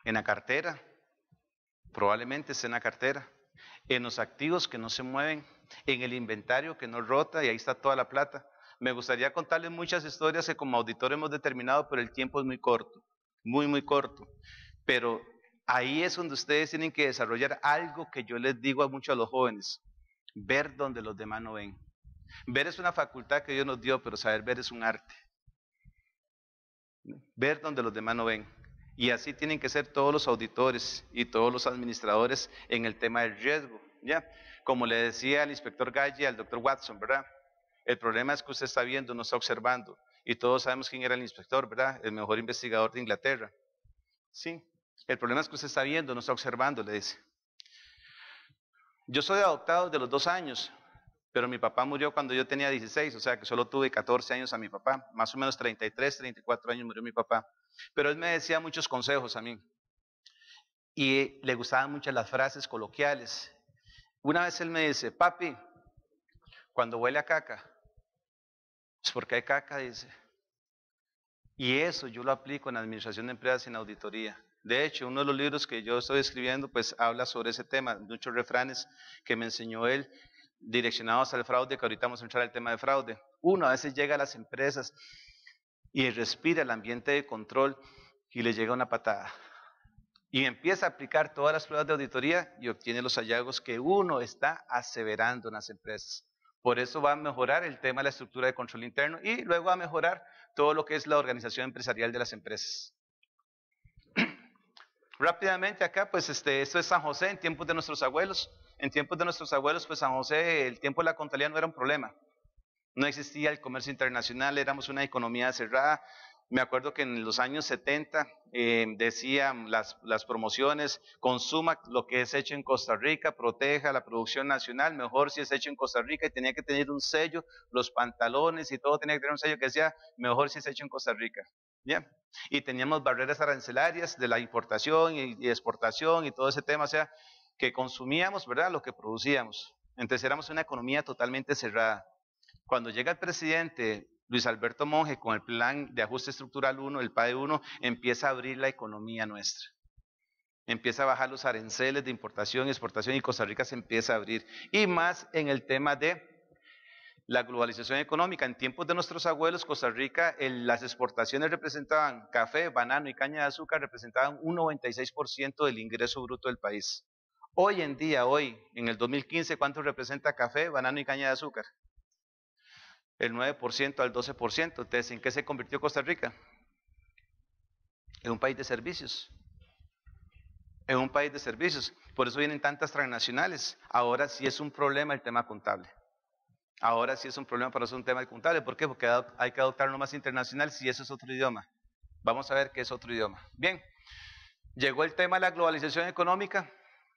En la cartera, probablemente esté en la cartera, en los activos que no se mueven, en el inventario que no rota y ahí está toda la plata. Me gustaría contarles muchas historias que como auditor hemos determinado, pero el tiempo es muy corto, muy corto. Pero ahí es donde ustedes tienen que desarrollar algo que yo les digo a muchos a los jóvenes, ver donde los demás no ven. Ver es una facultad que Dios nos dio, pero saber ver es un arte. Ver donde los demás no ven. Y así tienen que ser todos los auditores y todos los administradores en el tema del riesgo, ¿ya? Como le decía al inspector Galli y al doctor Watson, ¿verdad? El problema es que usted está viendo, no está observando. Y todos sabemos quién era el inspector, ¿verdad? El mejor investigador de Inglaterra. Sí, el problema es que usted está viendo, no está observando, le dice. Yo soy adoptado de los 2 años, pero mi papá murió cuando yo tenía 16, o sea que solo tuve 14 años a mi papá, más o menos 33, 34 años murió mi papá. Pero él me decía muchos consejos a mí y le gustaban muchas las frases coloquiales. Una vez él me dice, papi, cuando huele a caca, es porque hay caca, dice. Y eso yo lo aplico en administración de empresas y en auditoría. De hecho, uno de los libros que yo estoy escribiendo, pues habla sobre ese tema, muchos refranes que me enseñó él, direccionados al fraude, que ahorita vamos a entrar al tema de fraude. Uno a veces llega a las empresas y respira el ambiente de control y le llega una patada. Y empieza a aplicar todas las pruebas de auditoría y obtiene los hallazgos que uno está aseverando en las empresas. Por eso va a mejorar el tema de la estructura de control interno y luego va a mejorar todo lo que es la organización empresarial de las empresas. Rápidamente acá, pues esto es San José en tiempos de nuestros abuelos. En tiempos de nuestros abuelos, pues San José, el tiempo de la contabilidad no era un problema. No existía el comercio internacional, éramos una economía cerrada. Me acuerdo que en los años 70 decían las promociones, consuma lo que es hecho en Costa Rica, proteja la producción nacional, mejor si es hecho en Costa Rica, y tenía que tener un sello, los pantalones y todo tenía que tener un sello que decía, mejor si es hecho en Costa Rica. ¿Ya? Y teníamos barreras arancelarias de la importación y exportación y todo ese tema, o sea, que consumíamos, ¿verdad?, lo que producíamos. Entonces éramos una economía totalmente cerrada. Cuando llega el presidente Luis Alberto Monge con el plan de ajuste estructural 1, el PAE 1, empieza a abrir la economía nuestra. Empieza a bajar los aranceles de importación y exportación y Costa Rica se empieza a abrir. Y más en el tema de la globalización económica. En tiempos de nuestros abuelos, Costa Rica, las exportaciones representaban café, banano y caña de azúcar, representaban un 96% del ingreso bruto del país. Hoy en día, hoy, en el 2015, ¿cuánto representa café, banano y caña de azúcar? El 9% al 12%. Entonces, ¿en qué se convirtió Costa Rica? En un país de servicios. En un país de servicios. Por eso vienen tantas transnacionales. Ahora sí es un problema el tema contable. Ahora sí es un problema para hacer un tema contable. ¿Por qué? Porque hay que adoptar normas internacionales y eso es otro idioma. Vamos a ver qué es otro idioma. Bien, llegó el tema de la globalización económica,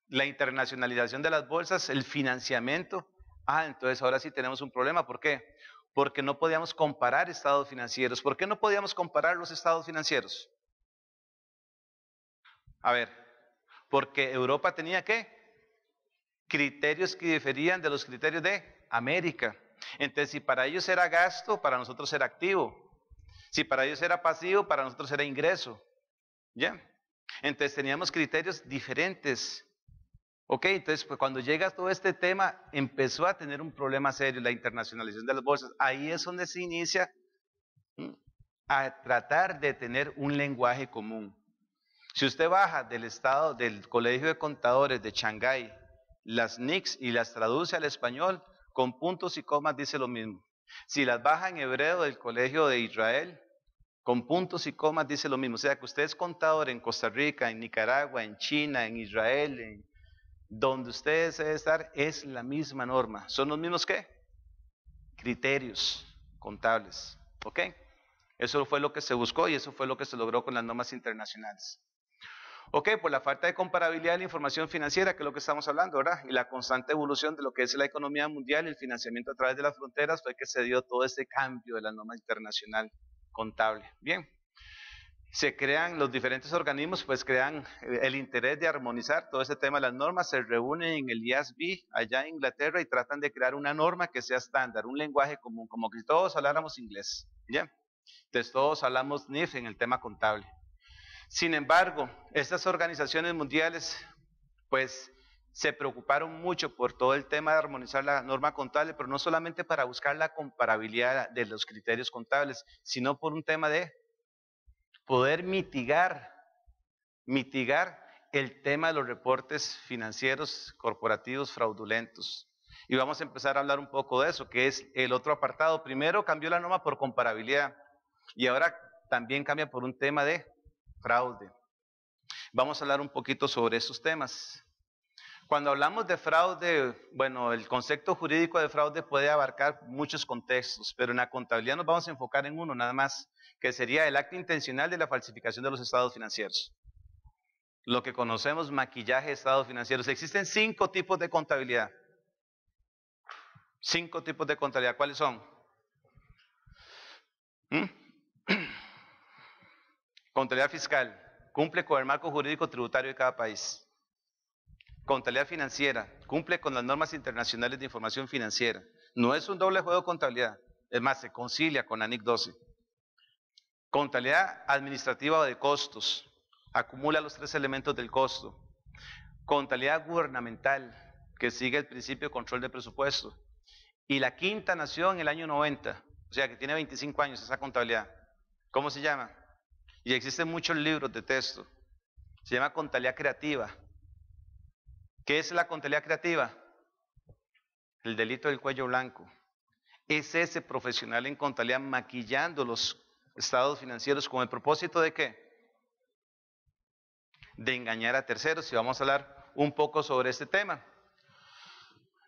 la internacionalización de las bolsas, el financiamiento. Entonces ahora sí tenemos un problema. ¿Por qué? Porque no podíamos comparar estados financieros. ¿Por qué no podíamos comparar los estados financieros? A ver, porque Europa tenía ¿qué? Criterios que diferían de los criterios de América. Entonces, si para ellos era gasto, para nosotros era activo. Si para ellos era pasivo, para nosotros era ingreso. ¿Ya? Entonces teníamos criterios diferentes. Ok, entonces pues cuando llega todo este tema, empezó a tener un problema serio, la internacionalización de las bolsas. Ahí es donde se inicia a tratar de tener un lenguaje común. Si usted baja del estado del Colegio de Contadores de Shanghái, las NICs y las traduce al español, con puntos y comas dice lo mismo. Si las baja en hebreo del Colegio de Israel, con puntos y comas dice lo mismo. O sea que usted es contador en Costa Rica, en Nicaragua, en China, en Israel, en donde usted debe estar, es la misma norma. ¿Son los mismos qué? Criterios contables. ¿Ok? Eso fue lo que se buscó y eso fue lo que se logró con las normas internacionales. Ok, por la falta de comparabilidad de la información financiera, que es lo que estamos hablando, ¿verdad? Y la constante evolución de lo que es la economía mundial y el financiamiento a través de las fronteras fue que se dio todo ese cambio de la norma internacional contable. Bien. Se crean los diferentes organismos, pues crean el interés de armonizar todo ese tema de las normas, se reúnen en el IASB allá en Inglaterra y tratan de crear una norma que sea estándar, un lenguaje común, como que todos habláramos inglés, ¿ya? Entonces todos hablamos NIF en el tema contable. Sin embargo, estas organizaciones mundiales, pues se preocuparon mucho por todo el tema de armonizar la norma contable, pero no solamente para buscar la comparabilidad de los criterios contables, sino por un tema de poder mitigar el tema de los reportes financieros corporativos fraudulentos. Y vamos a empezar a hablar un poco de eso, que es el otro apartado. Primero cambió la norma por comparabilidad y ahora también cambia por un tema de fraude. Vamos a hablar un poquito sobre esos temas. Cuando hablamos de fraude, bueno, el concepto jurídico de fraude puede abarcar muchos contextos, pero en la contabilidad nos vamos a enfocar en uno nada más, que sería el acto intencional de la falsificación de los estados financieros. Lo que conocemos maquillaje de estados financieros. Existen 5 tipos de contabilidad. 5 tipos de contabilidad. ¿Cuáles son? Contabilidad fiscal. Cumple con el marco jurídico tributario de cada país. Contabilidad financiera. Cumple con las normas internacionales de información financiera. No es un doble juego de contabilidad. Es más, se concilia con la NIC 12. Contabilidad administrativa o de costos. Acumula los 3 elementos del costo. Contabilidad gubernamental, que sigue el principio de control de presupuesto. Y la quinta nació en el año 90, o sea que tiene 25 años esa contabilidad. ¿Cómo se llama? Y existen muchos libros de texto. Se llama contabilidad creativa. ¿Qué es la contabilidad creativa? El delito del cuello blanco. Es ese profesional en contabilidad maquillando los estados financieros con el propósito de ¿qué? De engañar a terceros, y vamos a hablar un poco sobre este tema.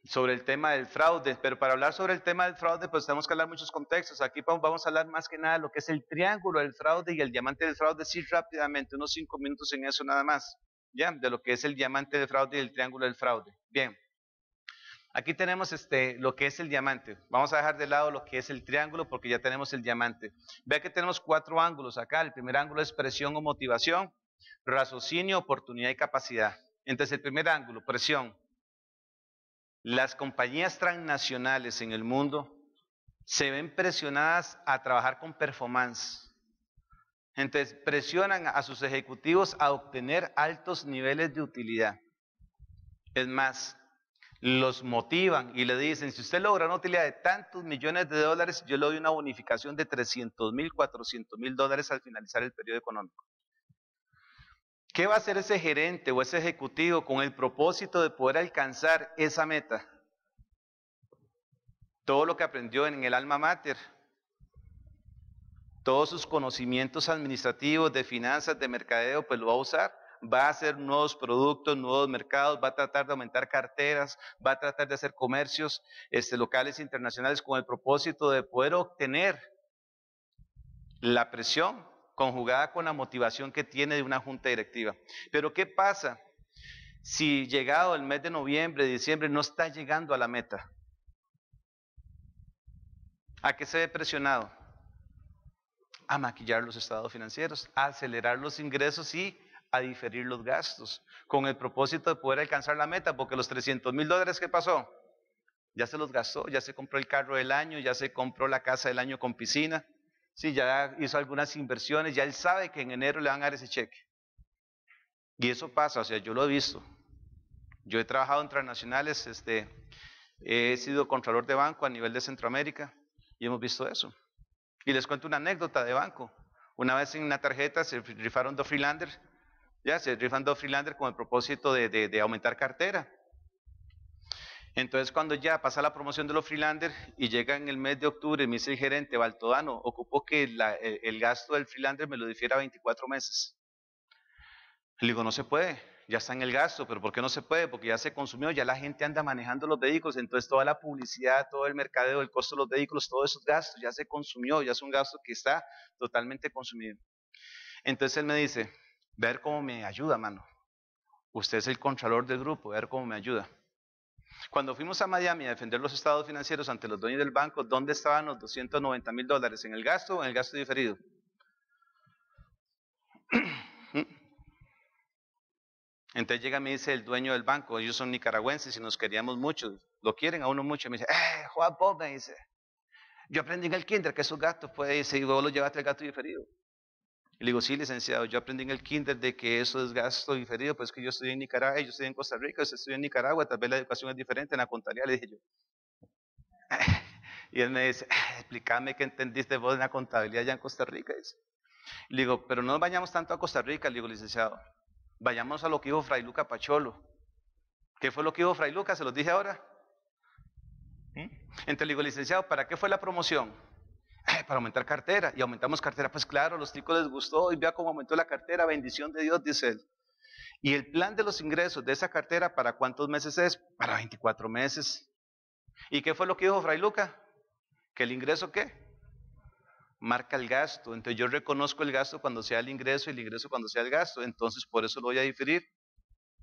sobre el tema del fraude, pero para hablar sobre el tema del fraude, pues tenemos que hablar muchos contextos. Aquí vamos a hablar más que nada de lo que es el triángulo del fraude y el diamante del fraude, sí, rápidamente, unos 5 minutos en eso nada más, ya, de lo que es el diamante del fraude y el triángulo del fraude. Bien, aquí tenemos lo que es el diamante. Vamos a dejar de lado lo que es el triángulo porque ya tenemos el diamante. Vea que tenemos 4 ángulos acá. El primer ángulo es presión o motivación, raciocinio, oportunidad y capacidad. Entonces el primer ángulo, presión. Las compañías transnacionales en el mundo se ven presionadas a trabajar con performance. Entonces presionan a sus ejecutivos a obtener altos niveles de utilidad. Es más, los motivan y le dicen, si usted logra una utilidad de tantos millones de dólares, yo le doy una bonificación de 300,000, 400,000 dólares al finalizar el periodo económico. ¿Qué va a hacer ese gerente o ese ejecutivo con el propósito de poder alcanzar esa meta? Todo lo que aprendió en el alma mater, todos sus conocimientos administrativos, de finanzas, de mercadeo, pues lo va a usar. Va a hacer nuevos productos, nuevos mercados, va a tratar de aumentar carteras, va a tratar de hacer comercios locales e internacionales con el propósito de poder obtener la presión conjugada con la motivación que tiene de una junta directiva. Pero ¿qué pasa si llegado el mes de noviembre, diciembre, no está llegando a la meta? ¿A qué se ve presionado? A maquillar los estados financieros, a acelerar los ingresos y a diferir los gastos, con el propósito de poder alcanzar la meta, porque los 300,000 dólares, ¿qué pasó? Ya se los gastó, ya se compró el carro del año, ya se compró la casa del año con piscina, sí, ya hizo algunas inversiones, ya él sabe que en enero le van a dar ese cheque. Y eso pasa, o sea, yo lo he visto. Yo he trabajado en transnacionales, he sido contralor de banco a nivel de Centroamérica y hemos visto eso. Y les cuento una anécdota de banco. Una vez en una tarjeta se rifaron 2 freelanders, ya se rifan 2 freelanders con el propósito de aumentar cartera. Entonces cuando ya pasa la promoción de los freelanders y llega en el mes de octubre, me dice el gerente Baltodano, ocupó que el gasto del freelander me lo difiera a 24 meses. Le digo, no se puede, ya está en el gasto, pero ¿por qué no se puede? Porque ya se consumió, ya la gente anda manejando los vehículos, entonces toda la publicidad, todo el mercadeo, el costo de los vehículos, todos esos gastos ya se consumió, ya es un gasto que está totalmente consumido. Entonces él me dice, ver cómo me ayuda, mano. Usted es el contralor del grupo, ver cómo me ayuda. Cuando fuimos a Miami a defender los estados financieros ante los dueños del banco, ¿dónde estaban los 290,000 dólares? ¿En el gasto o en el gasto diferido? Entonces llega y me dice el dueño del banco, ellos son nicaragüenses y nos queríamos mucho, lo quieren a uno mucho, y me dice, Juan Bob, me dice, yo aprendí en el kinder que esos gastos, pues, y vos los llevaste al gasto diferido. Y le digo, sí, licenciado, yo aprendí en el kinder de que eso es gasto diferido, pues que yo estudié en Nicaragua, yo estudié en Costa Rica, usted estudió en Nicaragua, tal vez la educación es diferente en la contabilidad, le dije yo. Y él me dice, explícame qué entendiste vos en la contabilidad allá en Costa Rica. Dice. Y le digo, pero no nos vayamos tanto a Costa Rica, le digo, licenciado, vayamos a lo que dijo Fray Luca Pacholo. ¿Qué fue lo que dijo Fray Luca? Se los dije ahora. Entonces le digo, licenciado, ¿para qué fue la promoción? Para aumentar cartera. Y aumentamos cartera. Pues claro, a los chicos les gustó y vea cómo aumentó la cartera, bendición de Dios, dice él. Y el plan de los ingresos de esa cartera, ¿para cuántos meses es? Para 24 meses. ¿Y qué fue lo que dijo Fray Luca? ¿Que el ingreso qué? Marca el gasto. Entonces yo reconozco el gasto cuando sea el ingreso y el ingreso cuando sea el gasto. Entonces por eso lo voy a diferir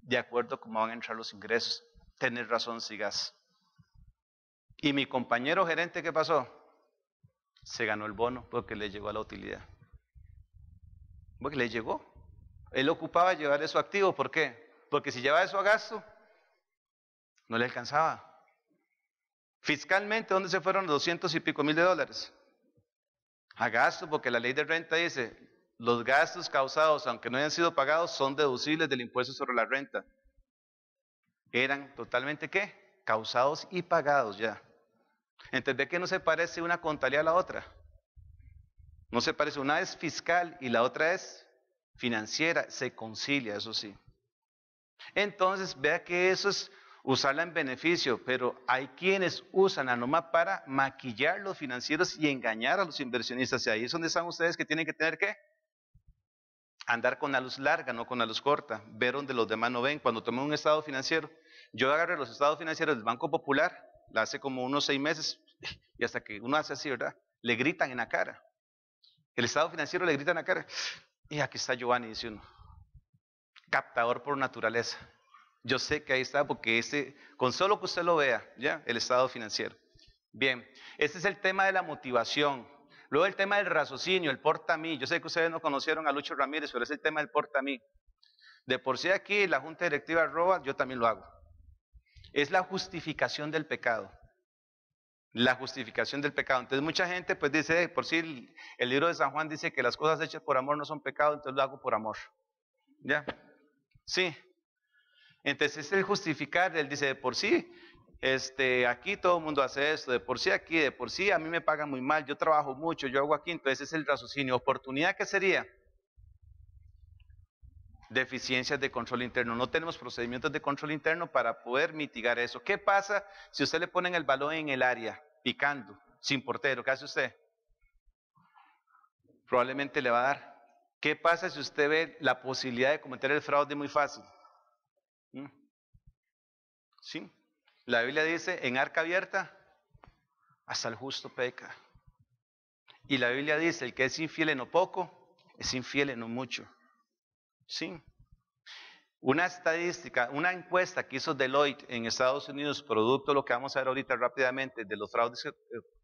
de acuerdo a cómo van a entrar los ingresos. Tener razón, Sigas. Y mi compañero gerente, ¿qué pasó? Se ganó el bono porque le llegó a la utilidad. Porque le llegó. Él ocupaba llevar eso activo. ¿Por qué? Porque si llevaba eso a gasto, no le alcanzaba. Fiscalmente, ¿dónde se fueron los 200 y pico mil de dólares? A gasto, porque la ley de renta dice, los gastos causados, aunque no hayan sido pagados, son deducibles del impuesto sobre la renta. Eran totalmente, ¿qué? Causados y pagados ya. Entonces, ¿ve que no se parece una contabilidad a la otra? No se parece, una es fiscal y la otra es financiera, se concilia, eso sí. Entonces, vea que eso es usarla en beneficio, pero hay quienes usan la norma para maquillar los financieros y engañar a los inversionistas. Y ahí es donde están ustedes que tienen que tener ¿qué? Andar con la luz larga, no con la luz corta. Ver donde los demás no ven. Cuando tomé un estado financiero, yo agarré los estados financieros del Banco Popular, hace como unos 6 meses, y hasta que uno hace así, ¿verdad? Le gritan en la cara. El estado financiero le grita en la cara. Y aquí está Giovanni, dice uno. Captador por naturaleza. Yo sé que ahí está porque con solo que usted lo vea, ¿ya? El estado financiero. Bien, este es el tema de la motivación. Luego el tema del raciocinio, el porta a mí. Yo sé que ustedes no conocieron a Lucho Ramírez, pero es el tema del porta a mí. De por sí aquí la Junta Directiva roba, yo también lo hago. Es la justificación del pecado. La justificación del pecado. Entonces mucha gente pues dice, por sí el libro de San Juan dice que las cosas hechas por amor no son pecado, entonces lo hago por amor. ¿Ya? Sí. Entonces es el justificar, él dice de por sí, aquí todo el mundo hace esto, de por sí aquí, de por sí a mí me pagan muy mal, yo trabajo mucho, yo hago aquí, entonces es el raciocinio. ¿Oportunidad qué sería? Deficiencias de control interno. No tenemos procedimientos de control interno para poder mitigar eso. ¿Qué pasa si usted le ponen el balón en el área, picando, sin portero? ¿Qué hace usted? Probablemente le va a dar. ¿Qué pasa si usted ve la posibilidad de cometer el fraude muy fácil? ¿Sí? La Biblia dice, en arca abierta, hasta el justo peca. Y la Biblia dice, el que es infiel en lo poco, es infiel en lo mucho. ¿Sí? Una estadística, una encuesta que hizo Deloitte en Estados Unidos, producto de lo que vamos a ver ahorita rápidamente, de los fraudes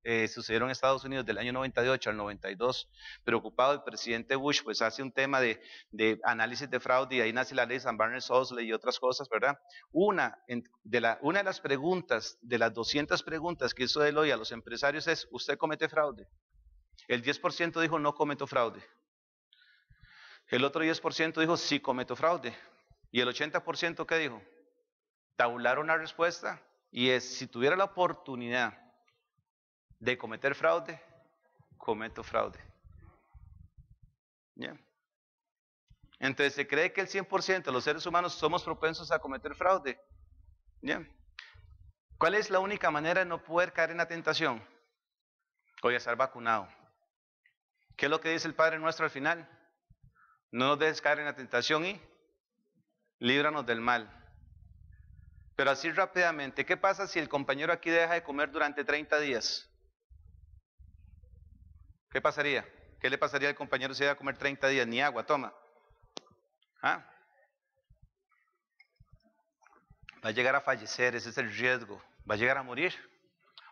que sucedieron en Estados Unidos del año 98 al 92, preocupado el presidente Bush, pues hace un tema de análisis de fraude y ahí nace la ley Sarbanes-Oxley y otras cosas, ¿verdad? Una de las preguntas, de las 200 preguntas que hizo Deloitte a los empresarios es, ¿usted comete fraude? El 10% dijo, no cometo fraude. El otro 10% dijo, sí cometo fraude. ¿Y el 80% qué dijo? Tabularon la respuesta y es, si tuviera la oportunidad de cometer fraude, cometo fraude. ¿Ya? Entonces se cree que el 100% de los seres humanos somos propensos a cometer fraude. ¿Ya? ¿Cuál es la única manera de no poder caer en la tentación? Voy a estar vacunado. ¿Qué es lo que dice el Padre Nuestro al final? No nos dejes caer en la tentación y líbranos del mal. Pero así rápidamente, ¿qué pasa si el compañero aquí deja de comer durante 30 días? ¿Qué pasaría? ¿Qué le pasaría al compañero si deja de comer 30 días? Ni agua toma. ¿Ah? Va a llegar a fallecer, ese es el riesgo. Va a llegar a morir.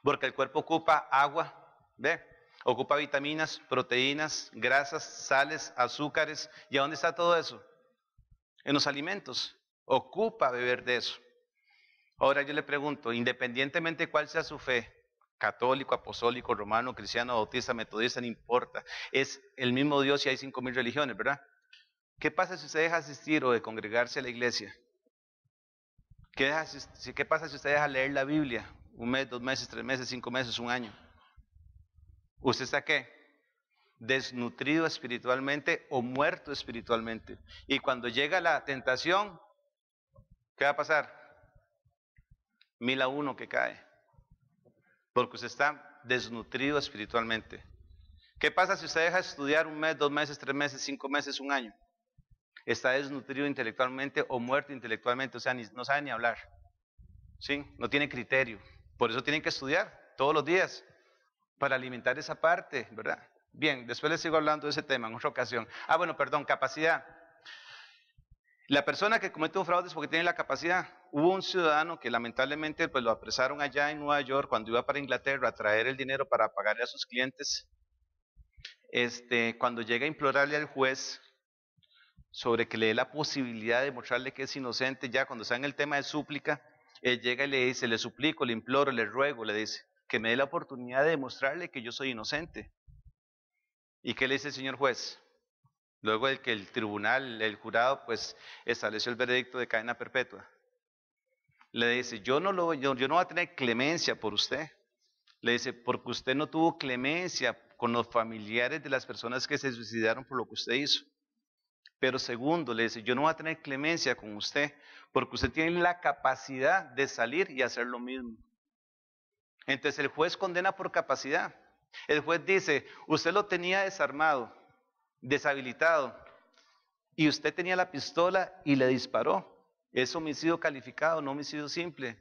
Porque el cuerpo ocupa agua, ¿ve? Ocupa vitaminas, proteínas, grasas, sales, azúcares. ¿Y a dónde está todo eso? En los alimentos. Ocupa beber de eso. Ahora yo le pregunto, independientemente de cuál sea su fe, católico, apostólico, romano, cristiano, bautista, metodista, no importa, es el mismo Dios y hay 5,000 religiones, ¿verdad? ¿Qué pasa si usted deja asistir o de congregarse a la iglesia? ¿Qué pasa si usted deja leer la Biblia? 1 mes, 2 meses, 3 meses, 5 meses, 1 año. ¿Usted está qué? Desnutrido espiritualmente o muerto espiritualmente. Y cuando llega la tentación, ¿qué va a pasar? 1000 a 1 que cae. Porque usted está desnutrido espiritualmente. ¿Qué pasa si usted deja de estudiar 1 mes, 2 meses, 3 meses, 5 meses, 1 año? Está desnutrido intelectualmente o muerto intelectualmente, o sea, no sabe ni hablar. ¿Sí? No tiene criterio. Por eso tienen que estudiar todos los días para alimentar esa parte, ¿verdad? Bien, después les sigo hablando de ese tema en otra ocasión. Bueno, perdón, capacidad. La persona que comete un fraude es porque tiene la capacidad. Hubo un ciudadano que lamentablemente pues lo apresaron allá en Nueva York cuando iba para Inglaterra a traer el dinero para pagarle a sus clientes. Cuando llega a implorarle al juez sobre que le dé la posibilidad de mostrarle que es inocente, ya cuando está en el tema de súplica, él llega y le dice, le suplico, le imploro, le ruego, le dice, que me dé la oportunidad de demostrarle que yo soy inocente. ¿Y qué le dice el señor juez? Luego de que el tribunal, el jurado, pues estableció el veredicto de cadena perpetua. Le dice, yo no voy a tener clemencia por usted. Le dice, porque usted no tuvo clemencia con los familiares de las personas que se suicidaron por lo que usted hizo. Pero segundo, le dice, yo no voy a tener clemencia con usted, porque usted tiene la capacidad de salir y hacer lo mismo. Entonces el juez condena por capacidad. El juez dice, usted lo tenía desarmado, deshabilitado, y usted tenía la pistola y le disparó. Es homicidio calificado, no homicidio simple.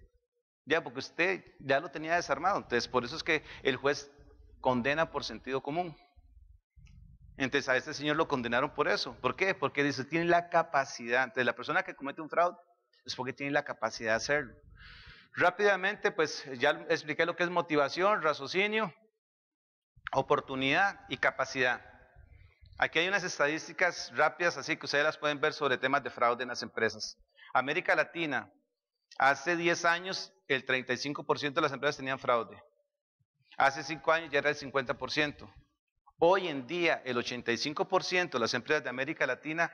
Ya, porque usted ya lo tenía desarmado. Entonces, por eso es que el juez condena por sentido común. Entonces, a este señor lo condenaron por eso. ¿Por qué? Porque dice, tiene la capacidad. Entonces, la persona que comete un fraude es porque tiene la capacidad de hacerlo. Rápidamente, pues ya expliqué lo que es motivación, raciocinio, oportunidad y capacidad. Aquí hay unas estadísticas rápidas, así que ustedes las pueden ver sobre temas de fraude en las empresas. América Latina, hace 10 años el 35% de las empresas tenían fraude. Hace 5 años ya era el 50%. Hoy en día el 85% de las empresas de América Latina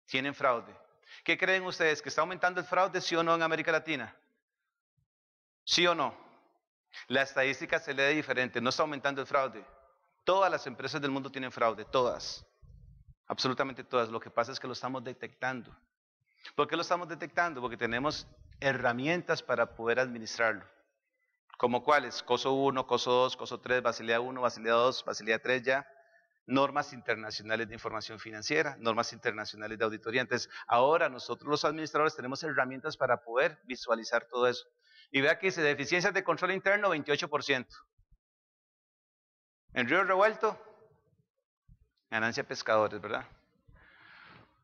tienen fraude. ¿Qué creen ustedes? ¿Que está aumentando el fraude, sí o no, en América Latina? ¿Sí o no? La estadística se lee diferente, no está aumentando el fraude. Todas las empresas del mundo tienen fraude, todas. Absolutamente todas. Lo que pasa es que lo estamos detectando. ¿Por qué lo estamos detectando? Porque tenemos herramientas para poder administrarlo. ¿Como cuáles? COSO 1, COSO 2, COSO 3, Basilea 1, Basilea 2, Basilea 3 ya. Normas internacionales de información financiera, normas internacionales de auditoría. Entonces, ahora nosotros los administradores tenemos herramientas para poder visualizar todo eso. Y vea que dice, deficiencias de control interno, 28%. En Río Revuelto, ganancia pescadores, ¿verdad?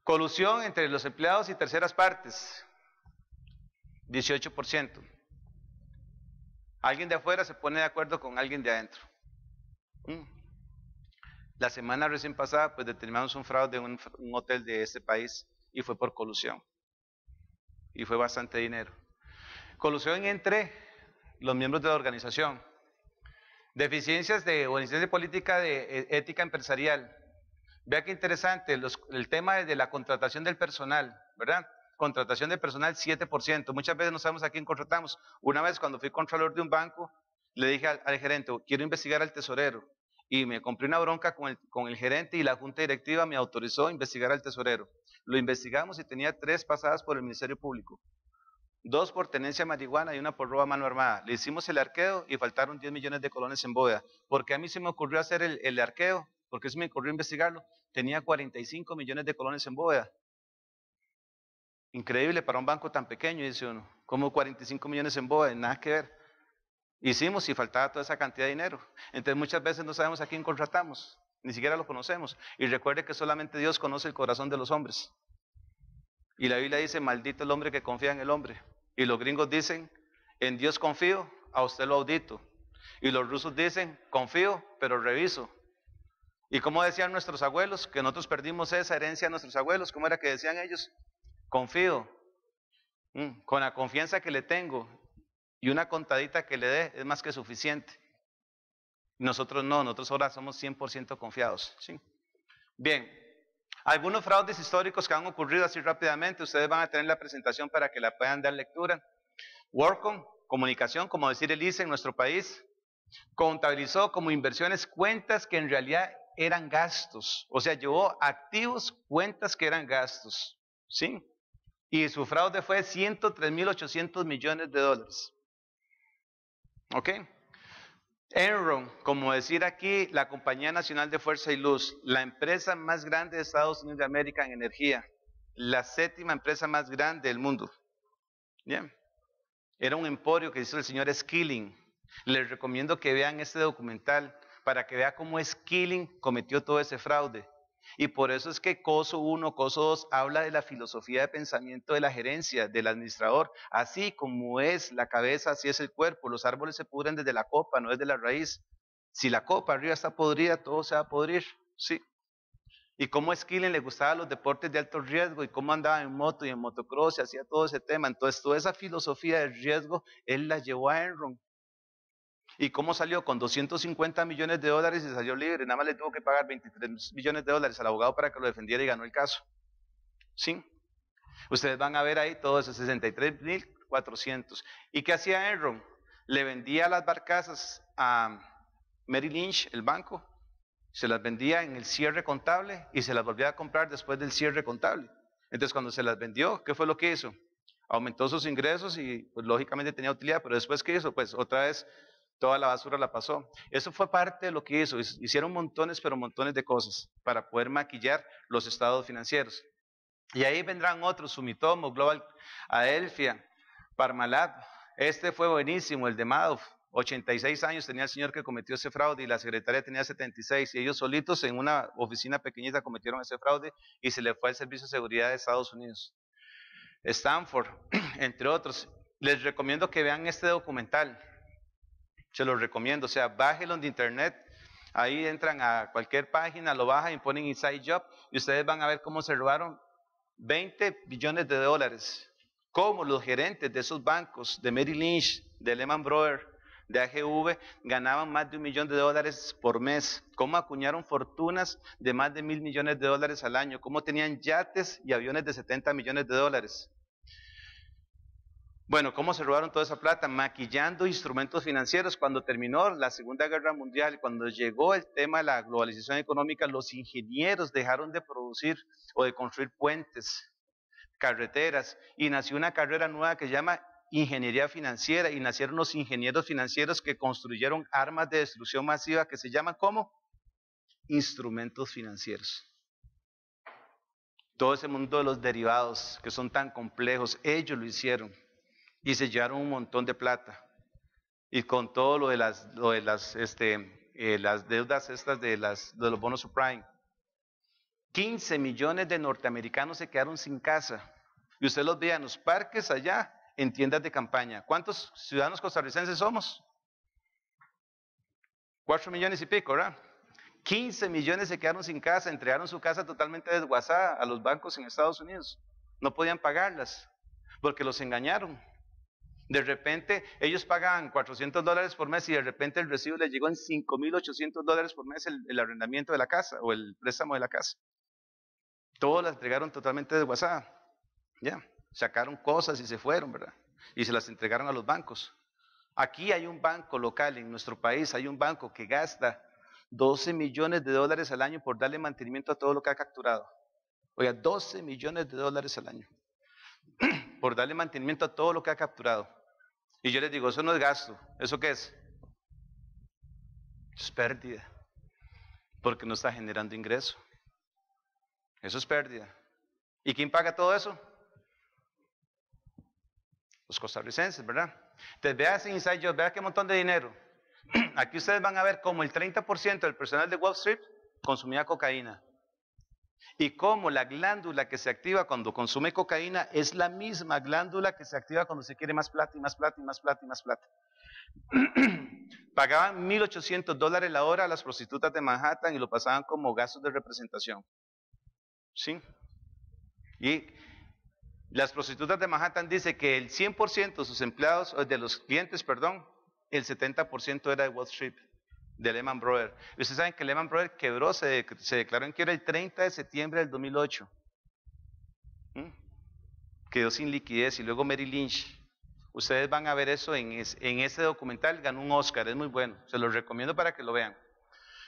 Colusión entre los empleados y terceras partes, 18%. Alguien de afuera se pone de acuerdo con alguien de adentro. La semana recién pasada, pues determinamos un fraude de un hotel de este país y fue por colusión. Y fue bastante dinero. Colusión entre los miembros de la organización. Deficiencias de organización de política de ética empresarial. Vea qué interesante, el tema de la contratación del personal, ¿verdad? Contratación de personal, 7%. Muchas veces no sabemos a quién contratamos. Una vez cuando fui contralor de un banco, le dije al gerente, quiero investigar al tesorero. Y me compré una bronca con el gerente y la junta directiva me autorizó a investigar al tesorero. Lo investigamos y tenía 3 pasadas por el Ministerio Público. 2 por tenencia de marihuana y 1 por robo a mano armada. Le hicimos el arqueo y faltaron 10 millones de colones en bóveda. Porque a mí se me ocurrió hacer el arqueo, porque se me ocurrió investigarlo. Tenía 45 millones de colones en bóveda. Increíble para un banco tan pequeño, dice uno. ¿Cómo 45 millones en bóveda? Nada que ver. Hicimos y faltaba toda esa cantidad de dinero. Entonces muchas veces no sabemos a quién contratamos, ni siquiera lo conocemos. Y recuerde que solamente Dios conoce el corazón de los hombres. Y la Biblia dice, maldito el hombre que confía en el hombre. Y los gringos dicen, en Dios confío, a usted lo audito. Y los rusos dicen, confío, pero reviso. ¿Y cómo decían nuestros abuelos? Que nosotros perdimos esa herencia a nuestros abuelos. ¿Cómo era que decían ellos? Confío. Con la confianza que le tengo y una contadita que le dé es más que suficiente. Nosotros no, nosotros ahora somos 100% confiados. ¿Sí? Bien, algunos fraudes históricos que han ocurrido así rápidamente, ustedes van a tener la presentación para que la puedan dar lectura. WorldCom, comunicación, como decir el ICE en nuestro país, contabilizó como inversiones cuentas que en realidad eran gastos, o sea, llevó activos cuentas que eran gastos, ¿sí? Y su fraude fue 103.800 millones de dólares. ¿Ok? Enron, como decir aquí, la Compañía Nacional de Fuerza y Luz, la empresa más grande de Estados Unidos de América en energía, la 7ª empresa más grande del mundo. Bien. Era un emporio que hizo el señor Skilling. Les recomiendo que vean este documental para que vean cómo Skilling cometió todo ese fraude. Y por eso es que COSO 1, COSO 2 habla de la filosofía de pensamiento de la gerencia, del administrador. Así como es la cabeza, así es el cuerpo. Los árboles se pudren desde la copa, no desde la raíz. Si la copa arriba está podrida, todo se va a podrir. Sí. Y cómo Skilling le gustaban los deportes de alto riesgo y cómo andaba en moto y en motocross y hacía todo ese tema. Entonces, toda esa filosofía de riesgo, él la llevó a Enron. ¿Y cómo salió? Con 250 millones de dólares y salió libre. Nada más le tuvo que pagar 23 millones de dólares al abogado para que lo defendiera y ganó el caso. ¿Sí? Ustedes van a ver ahí todo eso, 63.400. ¿Y qué hacía Enron? Le vendía las barcazas a Merrill Lynch, el banco, se las vendía en el cierre contable y se las volvía a comprar después del cierre contable. Entonces, cuando se las vendió, ¿qué fue lo que hizo? Aumentó sus ingresos y pues, lógicamente tenía utilidad, pero después, ¿qué hizo? Pues otra vez toda la basura la pasó. Eso fue parte de lo que hizo. Hicieron montones, pero montones de cosas para poder maquillar los estados financieros. Y ahí vendrán otros, Sumitomo, Global, Adelphia, Parmalat. Este fue buenísimo, el de Madoff. 86 años tenía el señor que cometió ese fraude y la secretaria tenía 76 y ellos solitos en una oficina pequeñita cometieron ese fraude y se le fue al Servicio de Seguridad de Estados Unidos. Stanford, entre otros. Les recomiendo que vean este documental. Se los recomiendo, o sea, bájenlo de internet. Ahí entran a cualquier página, lo bajan y ponen Inside Job y ustedes van a ver cómo se robaron 20 billones de dólares. Cómo los gerentes de esos bancos, de Merrill Lynch, de Lehman Brothers, de AGV, ganaban más de $1 millón por mes. Cómo acuñaron fortunas de más de $1.000 millones al año. Cómo tenían yates y aviones de $70 millones. Bueno, ¿cómo se robaron toda esa plata? Maquillando instrumentos financieros. Cuando terminó la Segunda Guerra Mundial, cuando llegó el tema de la globalización económica, los ingenieros dejaron de producir o de construir puentes, carreteras, y nació una carrera nueva que se llama ingeniería financiera, y nacieron los ingenieros financieros que construyeron armas de destrucción masiva que se llaman ¿cómo? Instrumentos financieros. Todo ese mundo de los derivados que son tan complejos, ellos lo hicieron. Y se llevaron un montón de plata. Y con todo lo de las deudas estas de los bonos subprime. 15 millones de norteamericanos se quedaron sin casa. Y usted los veía en los parques allá, en tiendas de campaña. ¿Cuántos ciudadanos costarricenses somos? 4 millones y pico, ¿verdad? 15 millones se quedaron sin casa, entregaron su casa totalmente desguazada a los bancos en Estados Unidos. No podían pagarlas, porque los engañaron. De repente, ellos pagaban $400 por mes y de repente el recibo les llegó en $5,800 por mes el arrendamiento de la casa o el préstamo de la casa. Todos la entregaron totalmente desguazada. Ya, sacaron cosas y se fueron, ¿verdad? Y se las entregaron a los bancos. Aquí hay un banco local en nuestro país, hay un banco que gasta $12 millones al año por darle mantenimiento a todo lo que ha capturado. Oiga, $12 millones al año por darle mantenimiento a todo lo que ha capturado. Y yo les digo, eso no es gasto, ¿eso qué es? Es pérdida, porque no está generando ingreso. Eso es pérdida. ¿Y quién paga todo eso? Los costarricenses, ¿verdad? Entonces vea ese Inside Job, vea qué montón de dinero. Aquí ustedes van a ver cómo el 30% del personal de Wall Street consumía cocaína. Y cómo la glándula que se activa cuando consume cocaína es la misma glándula que se activa cuando se quiere más plata y más plata y más plata y más plata. Pagaban $1,800 la hora a las prostitutas de Manhattan y lo pasaban como gastos de representación. ¿Sí? Y las prostitutas de Manhattan dicen que el 100% de sus empleados, de los clientes, perdón, el 70% era de Wall Street, de Lehman Brothers. Y ustedes saben que Lehman Brothers quebró, se declaró en quiebra el 30 de septiembre del 2008. Quedó sin liquidez y luego Merrill Lynch. Ustedes van a ver eso en ese documental, ganó un Oscar, es muy bueno, se los recomiendo para que lo vean.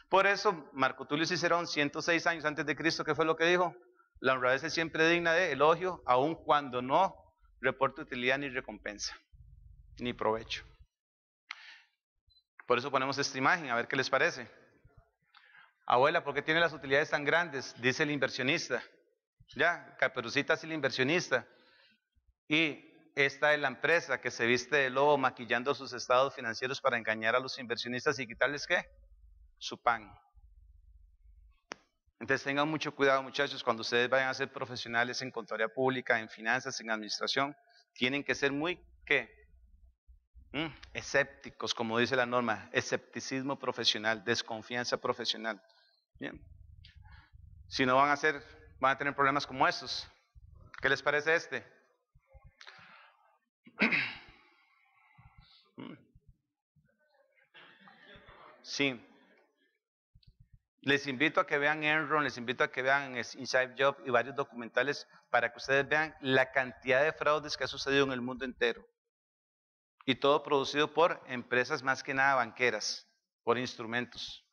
Por eso, Marco Tulio Cicerón, 106 años antes de Cristo, ¿qué fue lo que dijo? La honradez es siempre digna de elogio, aun cuando no reporte utilidad ni recompensa, ni provecho. Por eso ponemos esta imagen, a ver qué les parece. Abuela, ¿por qué tiene las utilidades tan grandes? Dice el inversionista. Ya, Caperucita es el inversionista. Y esta es la empresa que se viste de lobo maquillando sus estados financieros para engañar a los inversionistas y quitarles ¿qué? Su pan. Entonces tengan mucho cuidado, muchachos, cuando ustedes vayan a ser profesionales en contaduría pública, en finanzas, en administración, tienen que ser muy, ¿qué? Escépticos, como dice la norma, escepticismo profesional, desconfianza profesional. Bien. Si no van a tener problemas como estos. ¿Qué les parece este? Sí. Les invito a que vean Enron, les invito a que vean Inside Job y varios documentales para que ustedes vean la cantidad de fraudes que ha sucedido en el mundo entero. Y todo producido por empresas más que nada banqueras, por instrumentos.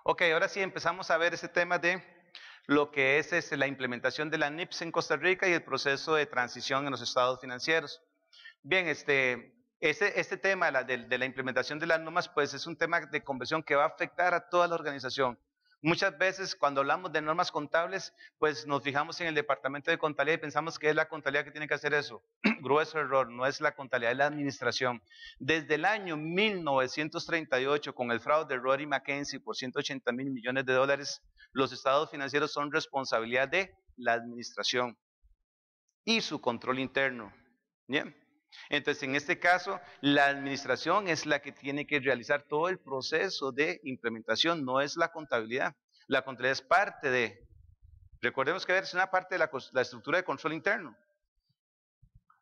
Ok, ahora sí empezamos a ver ese tema de lo que es la implementación de la NIPS en Costa Rica y el proceso de transición en los estados financieros. Bien, este tema de la implementación de las normas, pues es un tema de conversión que va a afectar a toda la organización. Muchas veces cuando hablamos de normas contables, pues nos fijamos en el departamento de contabilidad y pensamos que es la contabilidad que tiene que hacer eso. Grueso error, no es la contabilidad, es la administración. Desde el año 1938, con el fraude de Roddy McKenzie por 180.000 millones de dólares, los estados financieros son responsabilidad de la administración y su control interno. ¿Bien? Entonces, en este caso, la administración es la que tiene que realizar todo el proceso de implementación, no es la contabilidad. La contabilidad es parte de, recordemos que es una parte de la estructura de control interno.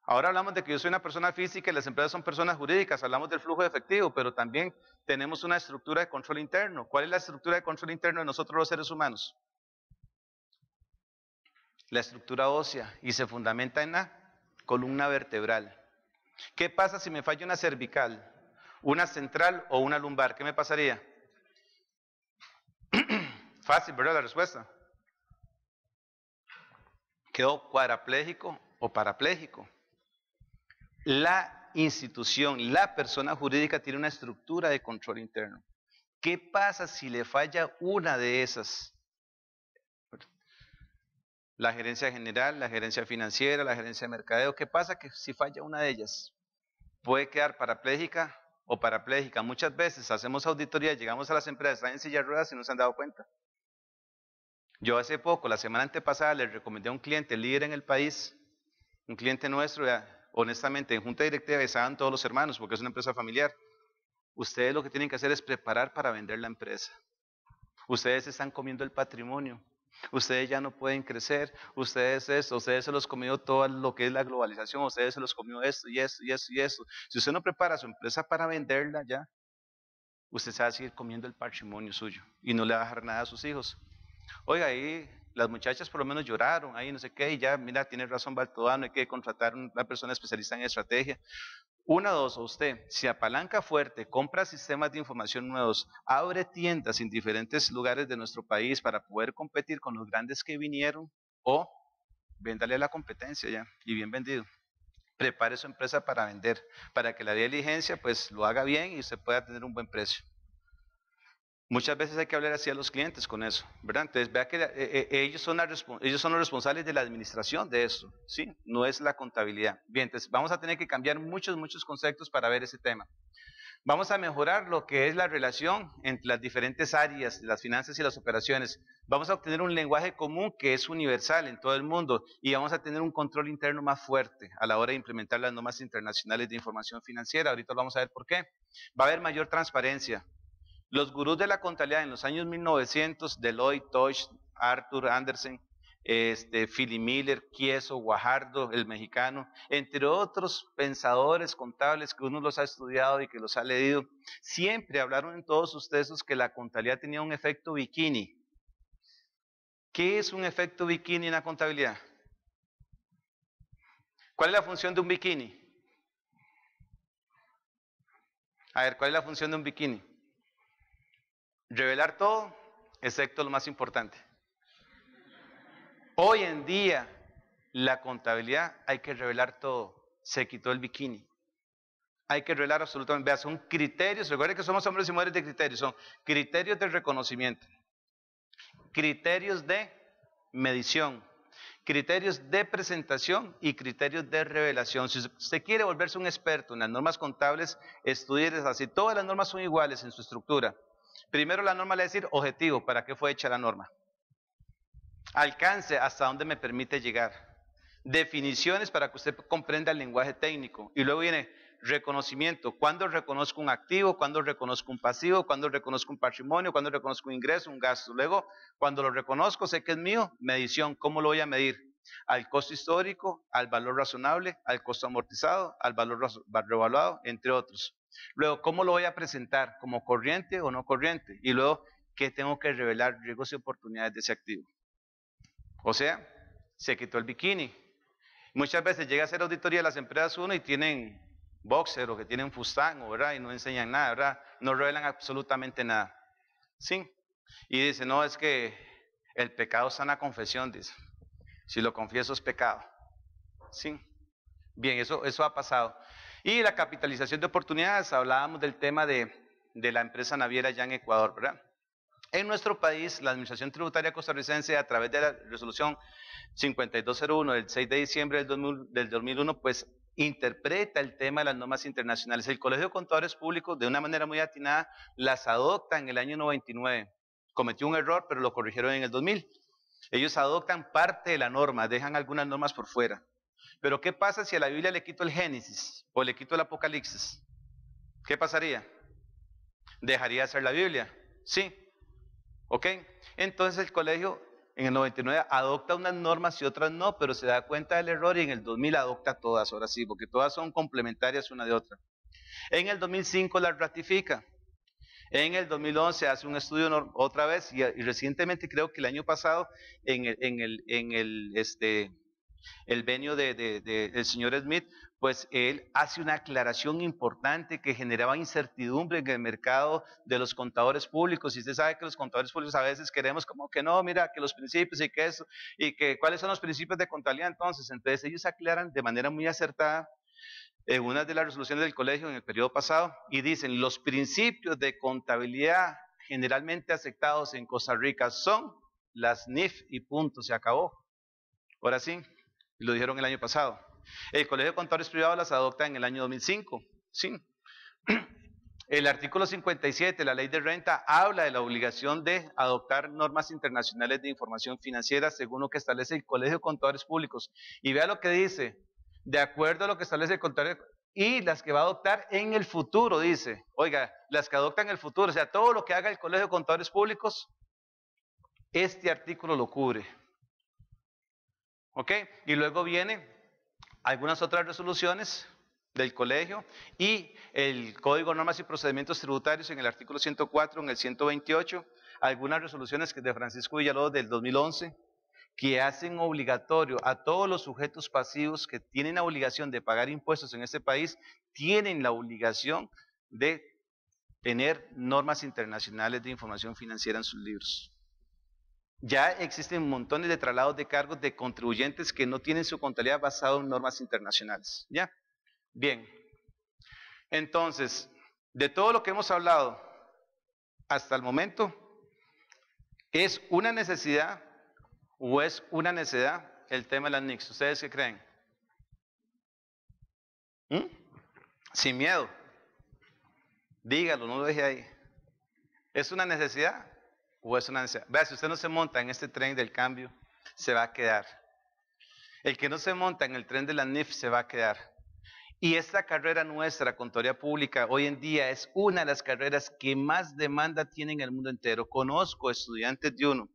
Ahora hablamos de que yo soy una persona física y las empresas son personas jurídicas, hablamos del flujo de efectivo, pero también tenemos una estructura de control interno. ¿Cuál es la estructura de control interno de nosotros los seres humanos? La estructura ósea, y se fundamenta en la columna vertebral. ¿Qué pasa si me falla una cervical, una central o una lumbar? ¿Qué me pasaría? Fácil, ¿verdad? La respuesta. Quedó cuadrapléjico o parapléjico. La institución, la persona jurídica tiene una estructura de control interno. ¿Qué pasa si le falla una de esas? La gerencia general, la gerencia financiera, la gerencia de mercadeo. ¿Qué pasa que si falla una de ellas? Puede quedar parapléjica o parapléjica. Muchas veces hacemos auditoría, llegamos a las empresas, están en silla de ruedas y no se han dado cuenta. Yo hace poco, la semana antepasada, le recomendé a un cliente líder en el país, un cliente nuestro, honestamente, en junta directiva estaban todos los hermanos, porque es una empresa familiar. Ustedes lo que tienen que hacer es preparar para vender la empresa. Ustedes están comiendo el patrimonio. Ustedes ya no pueden crecer, ustedes se los comió todo lo que es la globalización, ustedes se los comió esto y esto y esto y esto. Si usted no prepara su empresa para venderla ya, usted se va a seguir comiendo el patrimonio suyo y no le va a dejar nada a sus hijos. Oiga, ahí las muchachas por lo menos lloraron, ahí no sé qué, y ya, mira, tiene razón Baltodano, hay que contratar a una persona especialista en estrategia. Una, dos, o usted se apalanca fuerte, compra sistemas de información nuevos, abre tiendas en diferentes lugares de nuestro país para poder competir con los grandes que vinieron, o véndale a la competencia ya, y bien vendido. Prepare su empresa para vender, para que la diligencia pues lo haga bien y usted pueda tener un buen precio. Muchas veces hay que hablar así a los clientes con eso, ¿verdad? Entonces vea que ellos son los responsables de la administración de eso, ¿sí? No es la contabilidad. Bien, entonces vamos a tener que cambiar muchos conceptos para ver ese tema. Vamos a mejorar lo que es la relación entre las diferentes áreas de las finanzas y las operaciones. Vamos a obtener un lenguaje común que es universal en todo el mundo y vamos a tener un control interno más fuerte a la hora de implementar las normas internacionales de información financiera. Ahorita vamos a ver por qué. Va a haber mayor transparencia. Los gurús de la contabilidad en los años 1900, Deloitte, Deutsch, Arthur Andersen, Philip Miller, Chieso, Guajardo, el mexicano, entre otros pensadores contables que uno los ha estudiado y que los ha leído, siempre hablaron en todos sus textos que la contabilidad tenía un efecto bikini. ¿Qué es un efecto bikini en la contabilidad? ¿Cuál es la función de un bikini? A ver, ¿cuál es la función de un bikini? Revelar todo, excepto lo más importante. Hoy en día, la contabilidad hay que revelar todo. Se quitó el bikini. Hay que revelar absolutamente. Vea, son criterios. Recuerden que somos hombres y mujeres de criterios. Son criterios de reconocimiento, criterios de medición, criterios de presentación y criterios de revelación. Si usted quiere volverse un experto en las normas contables, estudie así. Todas las normas son iguales en su estructura. Primero la norma le va a decir objetivo, ¿para qué fue hecha la norma? Alcance, hasta dónde me permite llegar. Definiciones para que usted comprenda el lenguaje técnico. Y luego viene reconocimiento. ¿Cuándo reconozco un activo? ¿Cuándo reconozco un pasivo? ¿Cuándo reconozco un patrimonio? ¿Cuándo reconozco un ingreso, un gasto? Luego, cuando lo reconozco, sé que es mío. Medición. ¿Cómo lo voy a medir? Al costo histórico, al valor razonable, al costo amortizado, al valor revaluado, entre otros. Luego, ¿cómo lo voy a presentar? ¿Como corriente o no corriente? Y luego, ¿qué tengo que revelar? Riesgos y oportunidades de ese activo. O sea, se quitó el bikini. Muchas veces llega a hacer auditoría a las empresas uno y tienen boxer o que tienen fustán, ¿verdad? Y no enseñan nada, ¿verdad? No revelan absolutamente nada. ¿Sí? Y dice, no, es que el pecado sana confesión, dice. Si lo confieso es pecado. ¿Sí? Bien, eso ha pasado. Y la capitalización de oportunidades, hablábamos del tema de la empresa naviera allá en Ecuador, ¿verdad? En nuestro país, la Administración Tributaria Costarricense, a través de la resolución 5201 del 6 de diciembre del 2001, pues interpreta el tema de las normas internacionales. El Colegio de Contadores Públicos, de una manera muy atinada, las adopta en el año 99. Cometió un error, pero lo corrigieron en el 2000. Ellos adoptan parte de la norma, dejan algunas normas por fuera. Pero ¿qué pasa si a la Biblia le quito el Génesis o le quito el Apocalipsis? ¿Qué pasaría? ¿Dejaría de ser la Biblia? Sí. ¿Ok? Entonces el colegio en el 99 adopta unas normas y otras no, pero se da cuenta del error y en el 2000 adopta todas, ahora sí, porque todas son complementarias una de otra. En el 2005 las ratifica. En el 2011 hace un estudio otra vez y recientemente, creo que el año pasado, en el venio del señor Smith, pues él hace una aclaración importante que generaba incertidumbre en el mercado de los contadores públicos. Y usted sabe que los contadores públicos a veces queremos como que no, mira, que los principios y que eso, y que cuáles son los principios de contabilidad entonces. Entonces ellos aclaran de manera muy acertada en una de las resoluciones del colegio en el periodo pasado y dicen: los principios de contabilidad generalmente aceptados en Costa Rica son las NIF y punto, se acabó. Ahora sí, lo dijeron el año pasado. El Colegio de Contadores Privados las adopta en el año 2005. Sí. El artículo 57 de la Ley de Renta habla de la obligación de adoptar normas internacionales de información financiera según lo que establece el Colegio de Contadores Públicos. Y vea lo que dice: de acuerdo a lo que establece el contador, y las que va a adoptar en el futuro, dice. Oiga, las que adoptan en el futuro, o sea, todo lo que haga el Colegio de Contadores Públicos, este artículo lo cubre. ¿Ok? Y luego viene algunas otras resoluciones del colegio y el Código de Normas y Procedimientos Tributarios en el artículo 104, en el 128, algunas resoluciones de Francisco Villalobos del 2011, que hacen obligatorio a todos los sujetos pasivos que tienen la obligación de pagar impuestos en este país, tienen la obligación de tener normas internacionales de información financiera en sus libros. Ya existen montones de traslados de cargos de contribuyentes que no tienen su contabilidad basada en normas internacionales. ¿Ya? Bien. Entonces, de todo lo que hemos hablado hasta el momento, ¿es una necesidad o es una necedad el tema de las NICs? ¿Ustedes qué creen? Sin miedo. Dígalo, no lo deje ahí. ¿Es una necesidad o es una necesidad? Vea, si usted no se monta en este tren del cambio, se va a quedar. El que no se monta en el tren de la NIF se va a quedar. Y esta carrera nuestra, Contaduría Pública, hoy en día es una de las carreras que más demanda tiene en el mundo entero. Conozco estudiantes de uno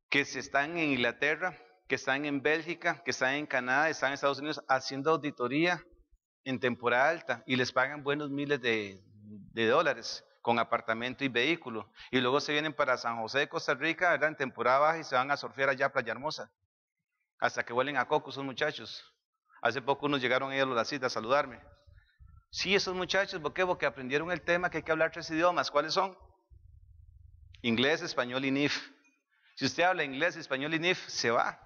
que están en Inglaterra, que están en Bélgica, que están en Canadá, están en Estados Unidos haciendo auditoría en temporada alta y les pagan buenos miles de dólares con apartamento y vehículo. Y luego se vienen para San José de Costa Rica, ¿verdad?, en temporada baja y se van a surfear allá a Playa Hermosa. Hasta que huelen a coco esos muchachos. Hace poco unos llegaron ellos a la cita a saludarme. Sí, esos muchachos, ¿por qué? Porque aprendieron el tema que hay que hablar 3 idiomas. ¿Cuáles son? Inglés, español y NIF. Si usted habla inglés, español y NIF, se va.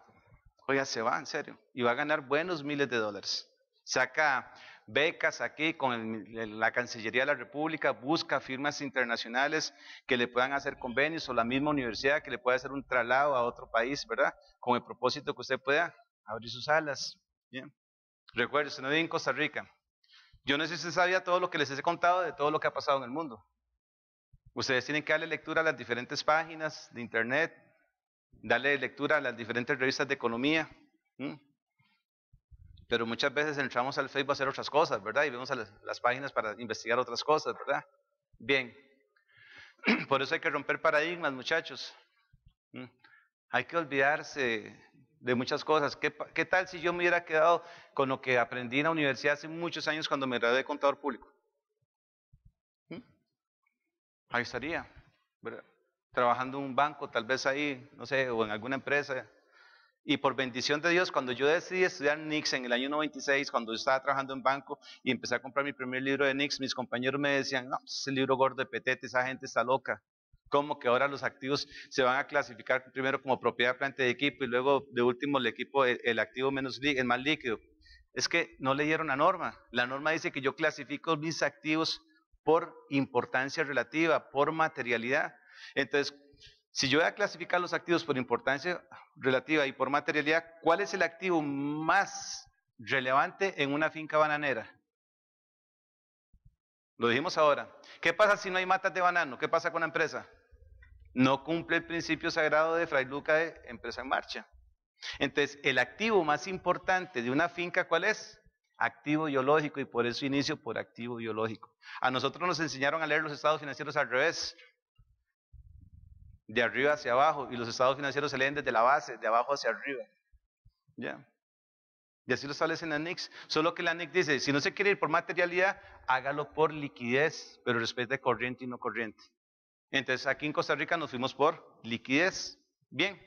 Oiga, se va, en serio. Y va a ganar buenos miles de dólares. Saca becas aquí con la Cancillería de la República, busca firmas internacionales que le puedan hacer convenios o la misma universidad que le pueda hacer un traslado a otro país, ¿verdad? Con el propósito que usted pueda abrir sus alas. Bien. Recuerde, usted no vive en Costa Rica. Yo no sé si usted sabía todo lo que les he contado de todo lo que ha pasado en el mundo. Ustedes tienen que darle lectura a las diferentes páginas de internet, darle lectura a las diferentes revistas de economía. Pero muchas veces entramos al Facebook a hacer otras cosas, ¿verdad? Y vemos a las páginas para investigar otras cosas, ¿verdad? Bien. Por eso hay que romper paradigmas, muchachos. Hay que olvidarse de muchas cosas. ¿Qué tal si yo me hubiera quedado con lo que aprendí en la universidad hace muchos años cuando me gradué de contador público? Ahí estaría, ¿verdad? Trabajando en un banco, tal vez ahí, no sé, o en alguna empresa. Y por bendición de Dios, cuando yo decidí estudiar NICS en el año 96, cuando yo estaba trabajando en banco y empecé a comprar mi primer libro de NICS, mis compañeros me decían: no, ese libro gordo de petete, esa gente está loca. ¿Cómo que ahora los activos se van a clasificar primero como propiedad, planta y equipo y luego de último el equipo, el activo el más líquido? Es que no leyeron la norma. La norma dice que yo clasifico mis activos por importancia relativa, por materialidad. Entonces, si yo voy a clasificar los activos por importancia relativa y por materialidad, ¿cuál es el activo más relevante en una finca bananera? Lo dijimos ahora. ¿Qué pasa si no hay matas de banano? ¿Qué pasa con la empresa? No cumple el principio sagrado de Fray Luca de empresa en marcha. Entonces, el activo más importante de una finca, ¿cuál es? Activo biológico, y por eso inicio por activo biológico. A nosotros nos enseñaron a leer los estados financieros al revés, de arriba hacia abajo, y los estados financieros se leen desde la base, de abajo hacia arriba. ¿Ya? Y así lo establece la NICS. Solo que la NICS dice, si no se quiere ir por materialidad, hágalo por liquidez, pero respete corriente y no corriente. Entonces, aquí en Costa Rica nos fuimos por liquidez. Bien.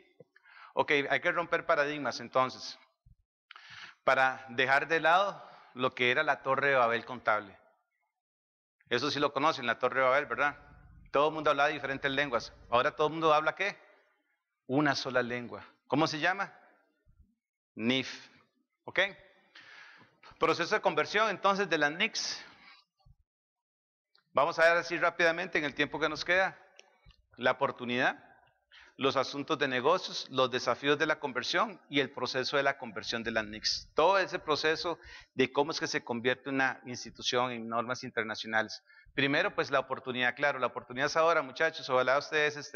Ok, hay que romper paradigmas entonces, para dejar de lado lo que era la Torre de Babel contable. Eso sí lo conocen, la Torre de Babel, ¿verdad? Todo el mundo hablaba de diferentes lenguas. Ahora todo el mundo habla ¿qué? Una sola lengua. ¿Cómo se llama? NIF. ¿Ok? Proceso de conversión entonces de las NICs. Vamos a ver así rápidamente en el tiempo que nos queda. La oportunidad, los asuntos de negocios, los desafíos de la conversión y el proceso de la conversión de las NICs. Todo ese proceso de cómo es que se convierte una institución en normas internacionales. Primero, pues la oportunidad, claro, la oportunidad es ahora, muchachos. Ojalá ustedes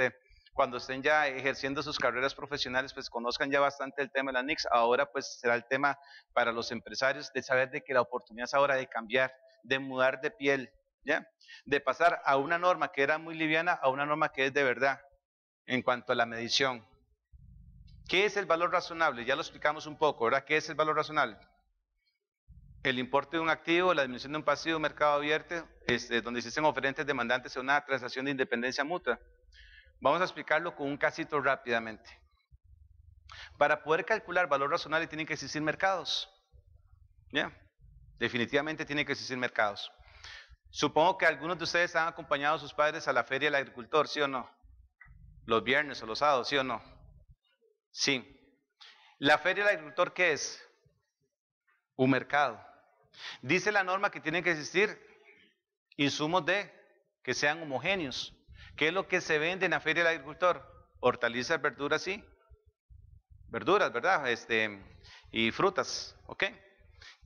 cuando estén ya ejerciendo sus carreras profesionales, pues conozcan ya bastante el tema de las NICs. Ahora pues será el tema para los empresarios de saber de que la oportunidad es ahora de cambiar, de mudar de piel, ¿ya? De pasar a una norma que era muy liviana a una norma que es de verdad. En cuanto a la medición, ¿qué es el valor razonable? Ya lo explicamos un poco, ¿verdad? ¿Qué es el valor razonable? El importe de un activo, la disminución de un pasivo, mercado abierto, donde existen oferentes demandantes en una transacción de independencia mutua. Vamos a explicarlo con un casito rápidamente. Para poder calcular valor razonable tienen que existir mercados. ¿Ya? Definitivamente tienen que existir mercados. Supongo que algunos de ustedes han acompañado a sus padres a la feria del agricultor, ¿sí o no? Los viernes o los sábados, ¿sí o no? Sí. ¿La feria del agricultor qué es? Un mercado. Dice la norma que tienen que existir insumos que sean homogéneos. ¿Qué es lo que se vende en la feria del agricultor? Hortalizas, verduras y verduras, ¿verdad? Y frutas, ¿ok?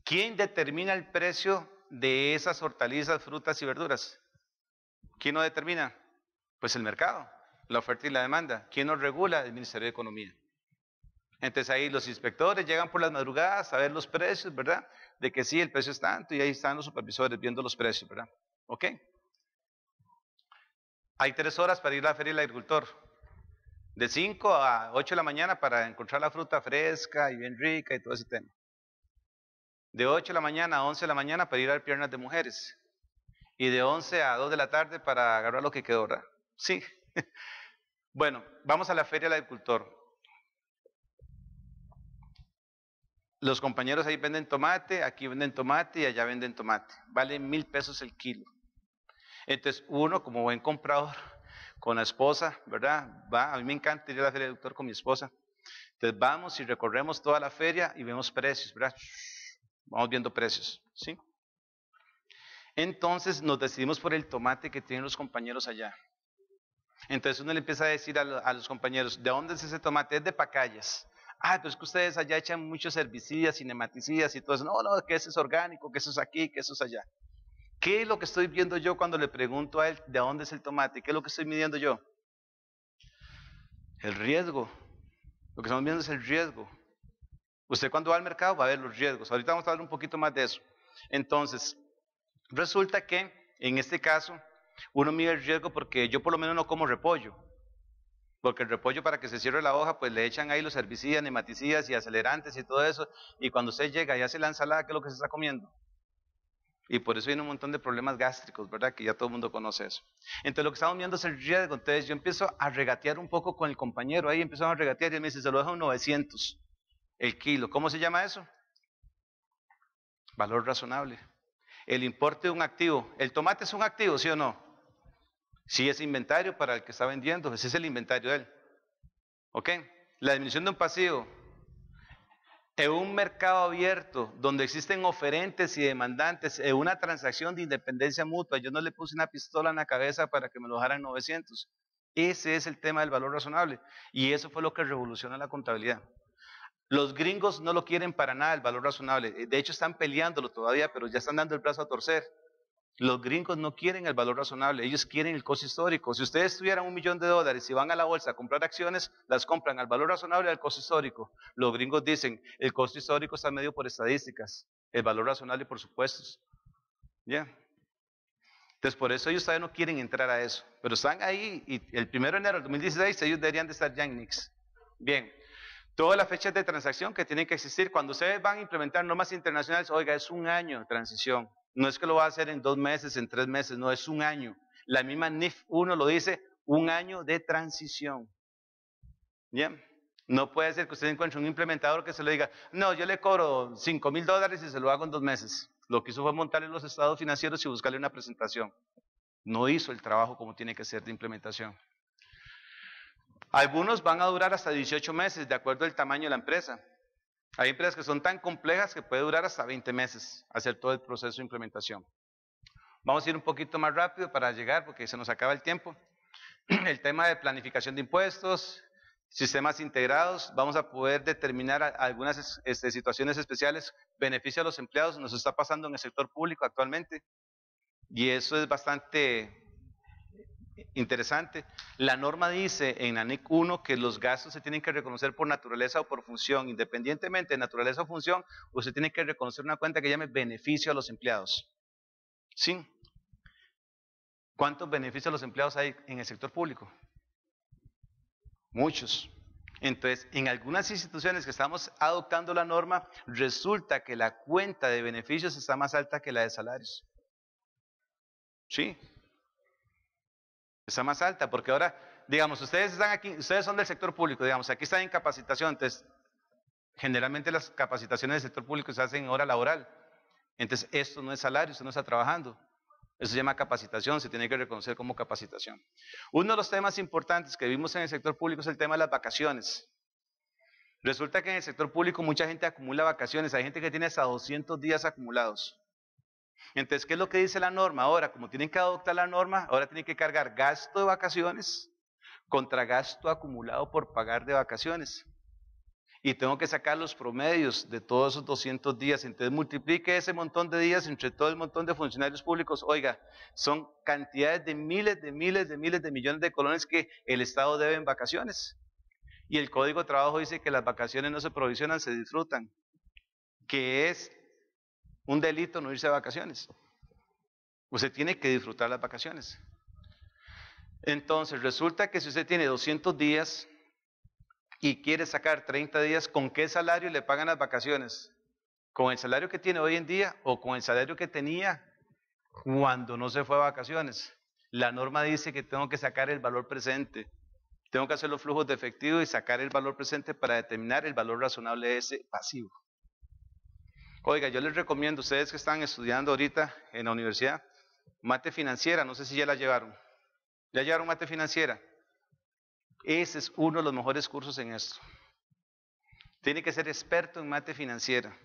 ¿Quién determina el precio de esas hortalizas, frutas y verduras? ¿Quién lo determina? Pues el mercado. La oferta y la demanda. ¿Quién nos regula? El Ministerio de Economía. Entonces ahí los inspectores llegan por las madrugadas a ver los precios, ¿verdad? De que sí, el precio es tanto, y ahí están los supervisores viendo los precios, ¿verdad? ¿Ok? Hay 3 horas para ir a la feria del agricultor. De 5 a 8 de la mañana para encontrar la fruta fresca y bien rica y todo ese tema. De 8 de la mañana a 11 de la mañana para ir a ver piernas de mujeres. Y de 11 a 2 de la tarde para agarrar lo que quedó, ¿verdad? Sí. Bueno, vamos a la feria del agricultor. Los compañeros ahí venden tomate, aquí venden tomate y allá venden tomate. Vale 1,000 pesos el kilo. Entonces uno, como buen comprador, con la esposa, ¿verdad? A mí me encanta ir a la feria del agricultor con mi esposa. Entonces vamos y recorremos toda la feria y vemos precios, ¿verdad? Vamos viendo precios, ¿sí? Entonces nos decidimos por el tomate que tienen los compañeros allá. Entonces uno le empieza a decir a los compañeros, ¿de dónde es ese tomate? Es de Pacayas. Ah, pues que ustedes allá echan muchos herbicidas y nematicidas y todo eso. No, que eso es orgánico, que eso es aquí, que eso es allá. ¿Qué es lo que estoy viendo yo cuando le pregunto a él de dónde es el tomate? ¿Qué es lo que estoy midiendo yo? El riesgo. Lo que estamos viendo es el riesgo. Usted cuando va al mercado va a ver los riesgos. Ahorita vamos a hablar un poquito más de eso. Entonces, resulta que en este caso uno mide el riesgo porque yo por lo menos no como repollo. Porque el repollo, para que se cierre la hoja, pues le echan ahí los herbicidas, nematicidas y acelerantes y todo eso. Y cuando usted llega y hace la ensalada, ¿qué es lo que se está comiendo? Y por eso viene un montón de problemas gástricos, ¿verdad? Que ya todo el mundo conoce eso. Entonces lo que estamos viendo es el riesgo. Entonces yo empiezo a regatear un poco con el compañero ahí, empezamos a regatear y él me dice, se lo dejo en 900 el kilo. ¿Cómo se llama eso? Valor razonable. El importe de un activo. ¿El tomate es un activo, sí o no? Sí, es inventario para el que está vendiendo, ese es el inventario de él. ¿Ok? La disminución de un pasivo. En un mercado abierto, donde existen oferentes y demandantes, en una transacción de independencia mutua, yo no le puse una pistola en la cabeza para que me lo dejaran 900. Ese es el tema del valor razonable. Y eso fue lo que revolucionó la contabilidad. Los gringos no lo quieren para nada, el valor razonable. De hecho, están peleándolo todavía, pero ya están dando el brazo a torcer. Los gringos no quieren el valor razonable, ellos quieren el costo histórico. Si ustedes tuvieran $1 millón y van a la bolsa a comprar acciones, las compran al valor razonable y al costo histórico. Los gringos dicen, el costo histórico está medido por estadísticas, el valor razonable por supuestos. ¿Ya? Entonces, por eso ellos todavía no quieren entrar a eso. Pero están ahí y el 1 de enero del 2016 ellos deberían de estar ya en NICS. Bien, todas las fechas de transacción que tienen que existir. Cuando ustedes van a implementar normas internacionales, oiga, es 1 año de transición. No es que lo va a hacer en 2 meses, en 3 meses, no, es 1 año. La misma NIF 1 lo dice, 1 año de transición. ¿Bien? No puede ser que usted encuentre un implementador que se le diga, no, yo le cobro $5,000 y se lo hago en 2 meses. Lo que hizo fue montarle los estados financieros y buscarle una presentación. No hizo el trabajo como tiene que ser de implementación. Algunos van a durar hasta 18 meses, de acuerdo al tamaño de la empresa. Hay empresas que son tan complejas que puede durar hasta 20 meses hacer todo el proceso de implementación. Vamos a ir un poquito más rápido para llegar porque se nos acaba el tiempo. El tema de planificación de impuestos, sistemas integrados, vamos a poder determinar algunas situaciones especiales, beneficio a los empleados, nos está pasando en el sector público actualmente y eso es bastante interesante. La norma dice en ANIC 1 que los gastos se tienen que reconocer por naturaleza o por función. Independientemente de naturaleza o función, usted tiene que reconocer una cuenta que llame beneficio a los empleados. ¿Sí? ¿Cuántos beneficios a los empleados hay en el sector público? Muchos. Entonces, en algunas instituciones que estamos adoptando la norma, resulta que la cuenta de beneficios está más alta que la de salarios. ¿Sí? Está más alta, porque ahora, digamos, ustedes están aquí, ustedes son del sector público, digamos, aquí están en capacitación, entonces, generalmente las capacitaciones del sector público se hacen en hora laboral. Entonces, esto no es salario, usted no está trabajando. Eso se llama capacitación, se tiene que reconocer como capacitación. Uno de los temas importantes que vimos en el sector público es el tema de las vacaciones. Resulta que en el sector público mucha gente acumula vacaciones, hay gente que tiene hasta 200 días acumulados. Entonces, ¿qué es lo que dice la norma? Ahora, como tienen que adoptar la norma, ahora tienen que cargar gasto de vacaciones contra gasto acumulado por pagar de vacaciones. Y tengo que sacar los promedios de todos esos 200 días. Entonces, multiplique ese montón de días entre todo el montón de funcionarios públicos. Oiga, son cantidades de miles de millones de colones que el Estado debe en vacaciones. Y el Código de Trabajo dice que las vacaciones no se provisionan, se disfrutan. Que es un delito no irse de vacaciones. Usted tiene que disfrutar las vacaciones. Entonces, resulta que si usted tiene 200 días y quiere sacar 30 días, ¿con qué salario le pagan las vacaciones? ¿Con el salario que tiene hoy en día o con el salario que tenía cuando no se fue a vacaciones? La norma dice que tengo que sacar el valor presente. Tengo que hacer los flujos de efectivo y sacar el valor presente para determinar el valor razonable de ese pasivo. Oiga, yo les recomiendo a ustedes que están estudiando ahorita en la universidad, mate financiera, no sé si ya la llevaron. ¿Ya llevaron mate financiera? Ese es uno de los mejores cursos en esto. Tiene que ser experto en mate financiera.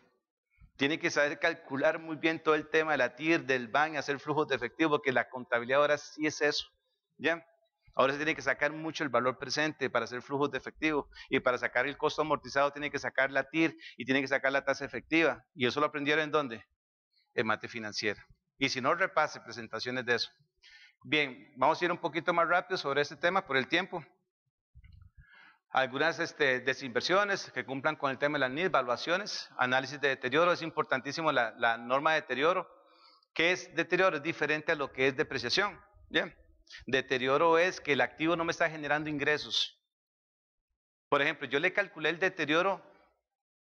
Tiene que saber calcular muy bien todo el tema de la TIR, del BAN, hacer flujos de efectivo, porque la contabilidad ahora sí es eso. ¿Ya? Ahora se tiene que sacar mucho el valor presente para hacer flujos de efectivo. Y para sacar el costo amortizado tiene que sacar la TIR y tiene que sacar la tasa efectiva. ¿Y eso lo aprendieron en dónde? En mate financiera. Y si no, repase presentaciones de eso. Bien, vamos a ir un poquito más rápido sobre este tema por el tiempo. Algunas desinversiones que cumplan con el tema de las NID, evaluaciones, análisis de deterioro, es importantísimo la norma de deterioro. ¿Qué es deterioro? Es diferente a lo que es depreciación. Bien. Deterioro es que el activo no me está generando ingresos. Por ejemplo, yo le calculé el deterioro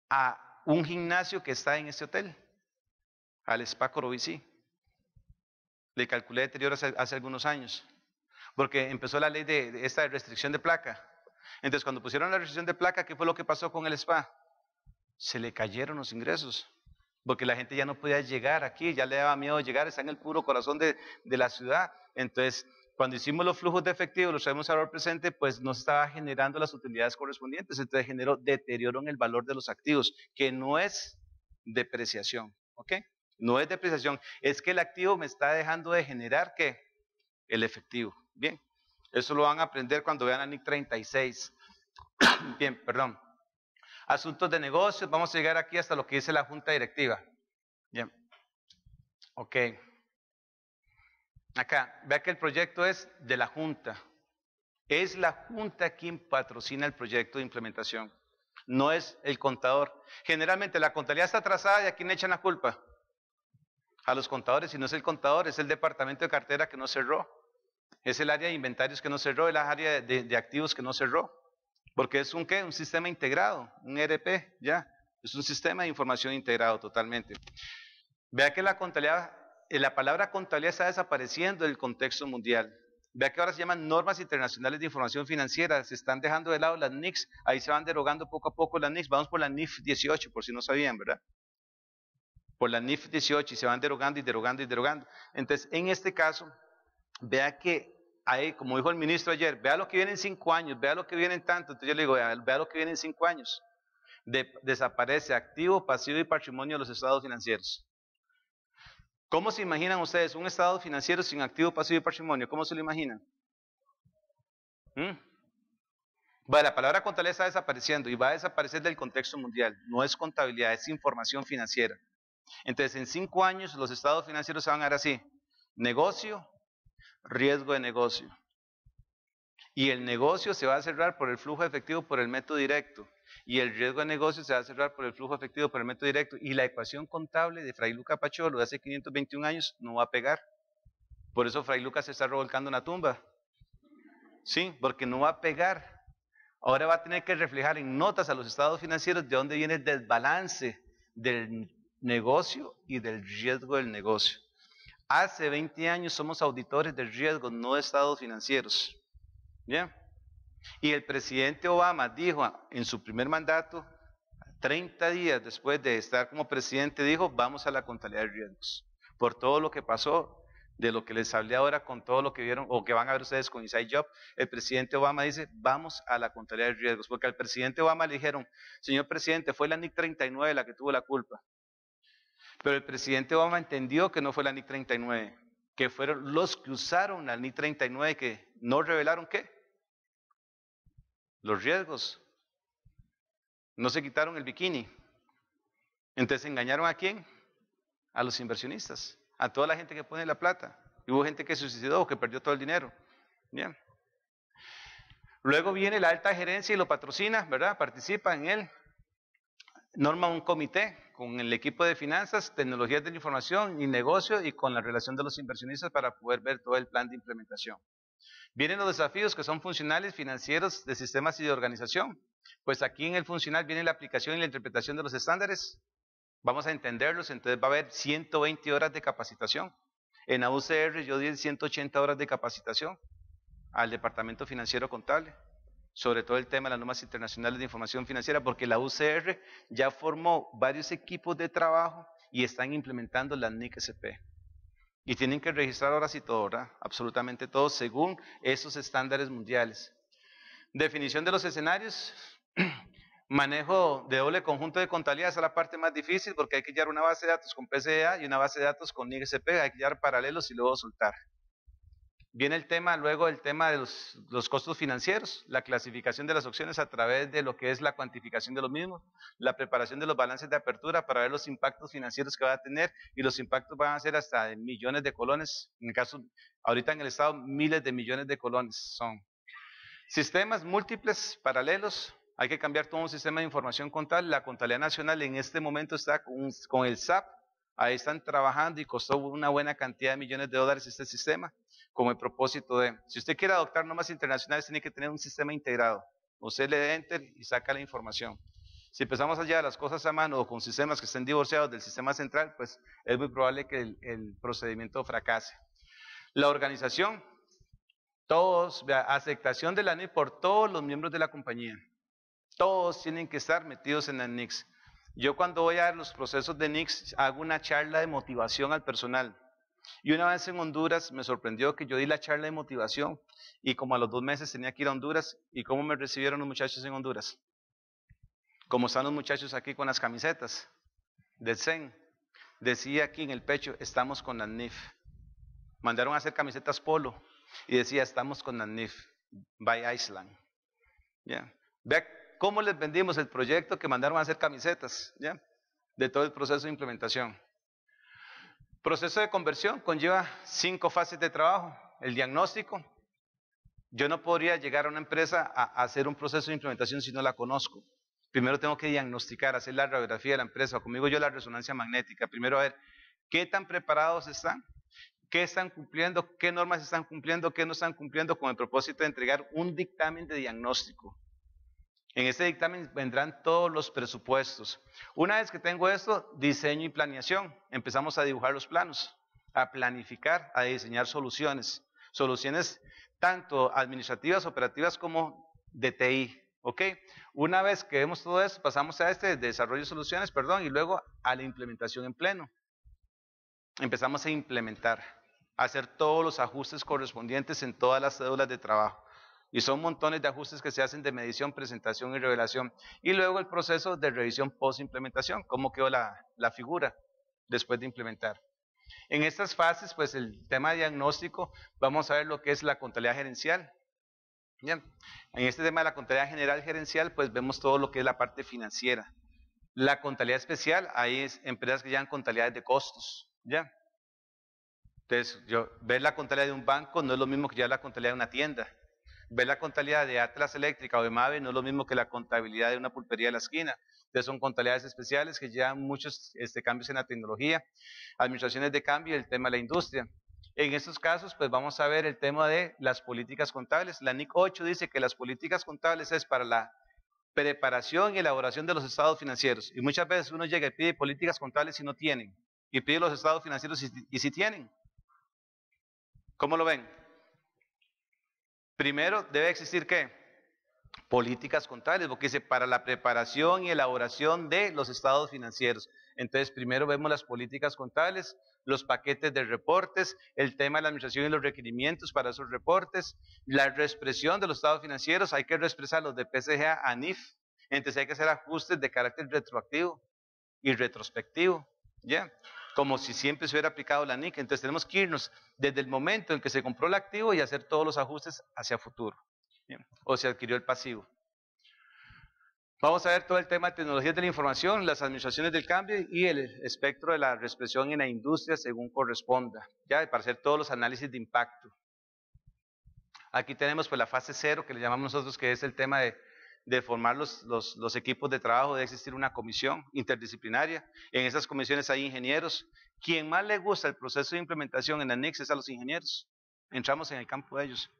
a un gimnasio que está en este hotel, al Spa Corobici. Le calculé deterioro hace algunos años, porque empezó la ley de esta restricción de placa. Entonces, cuando pusieron la restricción de placa, ¿qué fue lo que pasó con el spa? Se le cayeron los ingresos, porque la gente ya no podía llegar aquí, ya le daba miedo llegar, está en el puro corazón de la ciudad. Entonces, cuando hicimos los flujos de efectivo, los traemos al valor presente, pues no estaba generando las utilidades correspondientes, entonces generó deterioro en el valor de los activos, que no es depreciación, ¿ok? No es depreciación, es que el activo me está dejando de generar, ¿qué? El efectivo, bien. Eso lo van a aprender cuando vean la NIC 36. Bien, perdón. Asuntos de negocios, vamos a llegar aquí hasta lo que dice la junta directiva. Bien. Ok. Acá, vea que el proyecto es de la junta. Es la junta quien patrocina el proyecto de implementación. No es el contador. Generalmente la contabilidad está atrasada y ¿a quién le echan la culpa? A los contadores. Si no es el contador, es el departamento de cartera que no cerró. Es el área de inventarios que no cerró, es el área de activos que no cerró. Porque es un ¿qué? Un sistema integrado, un ERP, ya. Es un sistema de información integrado totalmente. Vea que la contabilidad, la palabra contabilidad está desapareciendo del contexto mundial. Vea que ahora se llaman normas internacionales de información financiera, se están dejando de lado las NICs, ahí se van derogando poco a poco las NICs, vamos por la NIF 18, por si no sabían, ¿verdad? Por la NIF 18 y se van derogando y derogando y derogando. Entonces, en este caso, vea que ahí, como dijo el ministro ayer, vea lo que viene en 5 años, vea lo que viene en tanto, entonces yo le digo, vea lo que viene en 5 años. Desaparece activo, pasivo y patrimonio de los estados financieros. ¿Cómo se imaginan ustedes un estado financiero sin activo, pasivo y patrimonio? ¿Cómo se lo imaginan? Bueno, la palabra contabilidad está desapareciendo y va a desaparecer del contexto mundial. No es contabilidad, es información financiera. Entonces, en 5 años los estados financieros se van a ver así. Negocio, riesgo de negocio. Y el negocio se va a cerrar por el flujo efectivo por el método directo. Y el riesgo de negocio se va a cerrar por el flujo efectivo por el método directo. Y la ecuación contable de Fray Luca Pacholo de hace 521 años no va a pegar. Por eso Fray Luca se está revolcando en la tumba. Sí, porque no va a pegar. Ahora va a tener que reflejar en notas a los estados financieros de dónde viene el desbalance del negocio y del riesgo del negocio. Hace 20 años somos auditores del riesgo, no de estados financieros. ¿Bien? Y el presidente Obama dijo en su primer mandato, 30 días después de estar como presidente, dijo, vamos a la contabilidad de riesgos. Por todo lo que pasó, de lo que les hablé ahora, con todo lo que vieron, o que van a ver ustedes con Inside Job, el presidente Obama dice, vamos a la contabilidad de riesgos. Porque al presidente Obama le dijeron, señor presidente, fue la NIC 39 la que tuvo la culpa. Pero el presidente Obama entendió que no fue la NIC 39, que fueron los que usaron la NIC 39 que no revelaron ¿qué? Los riesgos. No se quitaron el bikini. Entonces engañaron ¿a quién? A los inversionistas, a toda la gente que pone la plata. Y hubo gente que se suicidó o que perdió todo el dinero. Bien. Luego viene la alta gerencia y lo patrocina, ¿verdad? Participa en él. Norma un comité con el equipo de finanzas, tecnologías de la información y negocio y con la relación de los inversionistas para poder ver todo el plan de implementación. Vienen los desafíos que son funcionales, financieros, de sistemas y de organización. Pues aquí en el funcional viene la aplicación y la interpretación de los estándares. Vamos a entenderlos, entonces va a haber 120 horas de capacitación. En la UCR yo di 180 horas de capacitación al Departamento Financiero Contable, sobre todo el tema de las normas internacionales de información financiera, porque la UCR ya formó varios equipos de trabajo y están implementando la NIC-SP. Y tienen que registrar ahora sí todo, ¿verdad? Absolutamente todo, según esos estándares mundiales. Definición de los escenarios. Manejo de doble conjunto de contabilidad, esa es la parte más difícil porque hay que llevar una base de datos con PCA y una base de datos con NIC-SP, hay que llevar paralelos y luego soltar. Viene el tema, luego el tema de los costos financieros, la clasificación de las opciones a través de lo que es la cuantificación de los mismos, la preparación de los balances de apertura para ver los impactos financieros que va a tener y los impactos van a ser hasta de millones de colones, en el caso, ahorita en el estado miles de millones de colones son. Sistemas múltiples, paralelos, hay que cambiar todo un sistema de información contable, la contabilidad nacional en este momento está con el SAP, ahí están trabajando y costó una buena cantidad de millones de dólares este sistema, como el propósito de, si usted quiere adoptar normas internacionales, tiene que tener un sistema integrado. Usted le da enter y saca la información. Si empezamos a llevar las cosas a mano o con sistemas que estén divorciados del sistema central, pues es muy probable que el procedimiento fracase. La organización, todos, aceptación de la NIC por todos los miembros de la compañía. Todos tienen que estar metidos en la NICS. Yo cuando voy a dar los procesos de NICS hago una charla de motivación al personal. Y una vez en Honduras me sorprendió que yo di la charla de motivación y como a los 2 meses tenía que ir a Honduras. ¿Y cómo me recibieron los muchachos en Honduras? Como están los muchachos aquí con las camisetas del CEN. Decía aquí en el pecho, estamos con la NIF. Mandaron a hacer camisetas polo. y decía, estamos con la NIF, by Iceland. ¿Ya? Vea cómo les vendimos el proyecto que mandaron a hacer camisetas, ¿ya? De todo el proceso de implementación. Proceso de conversión conlleva 5 fases de trabajo. El diagnóstico. Yo no podría llegar a una empresa a hacer un proceso de implementación si no la conozco. Primero tengo que diagnosticar, hacer la radiografía de la empresa, o conmigo yo la resonancia magnética. Primero a ver qué tan preparados están, qué están cumpliendo, qué normas están cumpliendo, qué no están cumpliendo, con el propósito de entregar un dictamen de diagnóstico. En este dictamen vendrán todos los presupuestos. Una vez que tengo esto, diseño y planeación. Empezamos a dibujar los planos, a planificar, a diseñar soluciones. Soluciones tanto administrativas, operativas como de TI. ¿Ok? Una vez que vemos todo esto, pasamos a este desarrollo de soluciones, y luego a la implementación en pleno. Empezamos a implementar, a hacer todos los ajustes correspondientes en todas las cédulas de trabajo. Y son montones de ajustes que se hacen de medición, presentación y revelación. Y luego el proceso de revisión post-implementación, cómo quedó la figura después de implementar. En estas fases, pues el tema de diagnóstico, vamos a ver lo que es la contabilidad gerencial. Bien. En este tema de la contabilidad general gerencial, pues vemos todo lo que es la parte financiera. La contabilidad especial, ahí es empresas que llevan contabilidades de costos. ¿Ya? Entonces, ver la contabilidad de un banco no es lo mismo que llevar la contabilidad de una tienda. Ver la contabilidad de Atlas Eléctrica o de Mave no es lo mismo que la contabilidad de una pulpería de la esquina. Entonces son contabilidades especiales que llevan muchos cambios en la tecnología, administraciones de cambio y el tema de la industria. En estos casos, pues vamos a ver el tema de las políticas contables. La NIC 8 dice que las políticas contables es para la preparación y elaboración de los estados financieros. Y muchas veces uno llega y pide políticas contables y no tienen. Y pide los estados financieros y si tienen. ¿Cómo lo ven? Primero debe existir ¿qué? Políticas contables, porque dice para la preparación y elaboración de los estados financieros. Entonces primero vemos las políticas contables, los paquetes de reportes, el tema de la administración y los requerimientos para esos reportes, la reexpresión de los estados financieros, hay que reexpresarlos de PCGA a NIF, entonces hay que hacer ajustes de carácter retroactivo y retrospectivo, ¿ya? Como si siempre se hubiera aplicado la NIC. Entonces tenemos que irnos desde el momento en que se compró el activo y hacer todos los ajustes hacia futuro. Bien. O se adquirió el pasivo. Vamos a ver todo el tema de tecnologías de la información, las administraciones del cambio y el espectro de la reexpresión en la industria según corresponda, ya para hacer todos los análisis de impacto. Aquí tenemos pues la fase 0 que le llamamos nosotros, que es el tema de formar los equipos de trabajo, debe existir una comisión interdisciplinaria. En esas comisiones hay ingenieros. Quien más le gusta el proceso de implementación en la NICS es a los ingenieros. Entramos en el campo de ellos.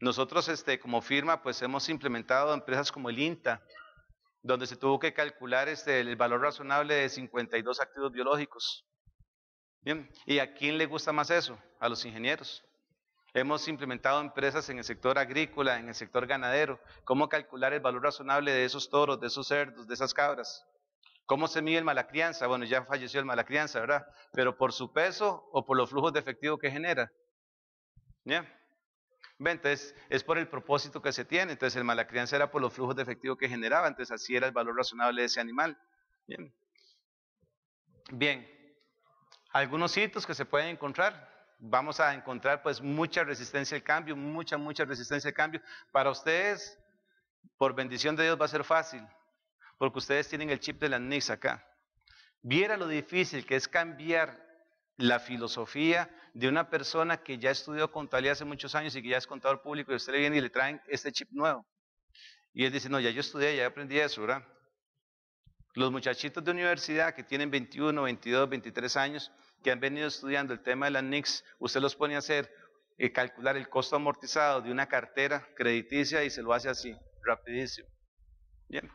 Nosotros como firma pues hemos implementado empresas como el INTA, donde se tuvo que calcular el valor razonable de 52 activos biológicos. Bien. ¿Y a quién le gusta más eso? A los ingenieros. Hemos implementado empresas en el sector agrícola, en el sector ganadero. ¿Cómo calcular el valor razonable de esos toros, de esos cerdos, de esas cabras? ¿Cómo se mide el mala crianza? Bueno, ya falleció el mala crianza, ¿verdad? Pero por su peso o por los flujos de efectivo que genera. ¿Ya? Entonces, es por el propósito que se tiene. Entonces, el mala crianza era por los flujos de efectivo que generaba. Entonces, así era el valor razonable de ese animal. Bien. Bien. Algunos hitos que se pueden encontrar. Vamos a encontrar pues mucha resistencia al cambio, mucha resistencia al cambio. Para ustedes, por bendición de Dios, va a ser fácil, porque ustedes tienen el chip de la NICS acá. Viera lo difícil que es cambiar la filosofía de una persona que ya estudió contabilidad hace muchos años y que ya es contador público, y usted le viene y le traen este chip nuevo. Y él dice, no, ya yo estudié, ya aprendí eso, ¿verdad? Los muchachitos de universidad que tienen 21, 22, 23 años, que han venido estudiando el tema de la NICS, usted los pone a hacer, calcular el costo amortizado de una cartera crediticia y se lo hace así, rapidísimo. Bien.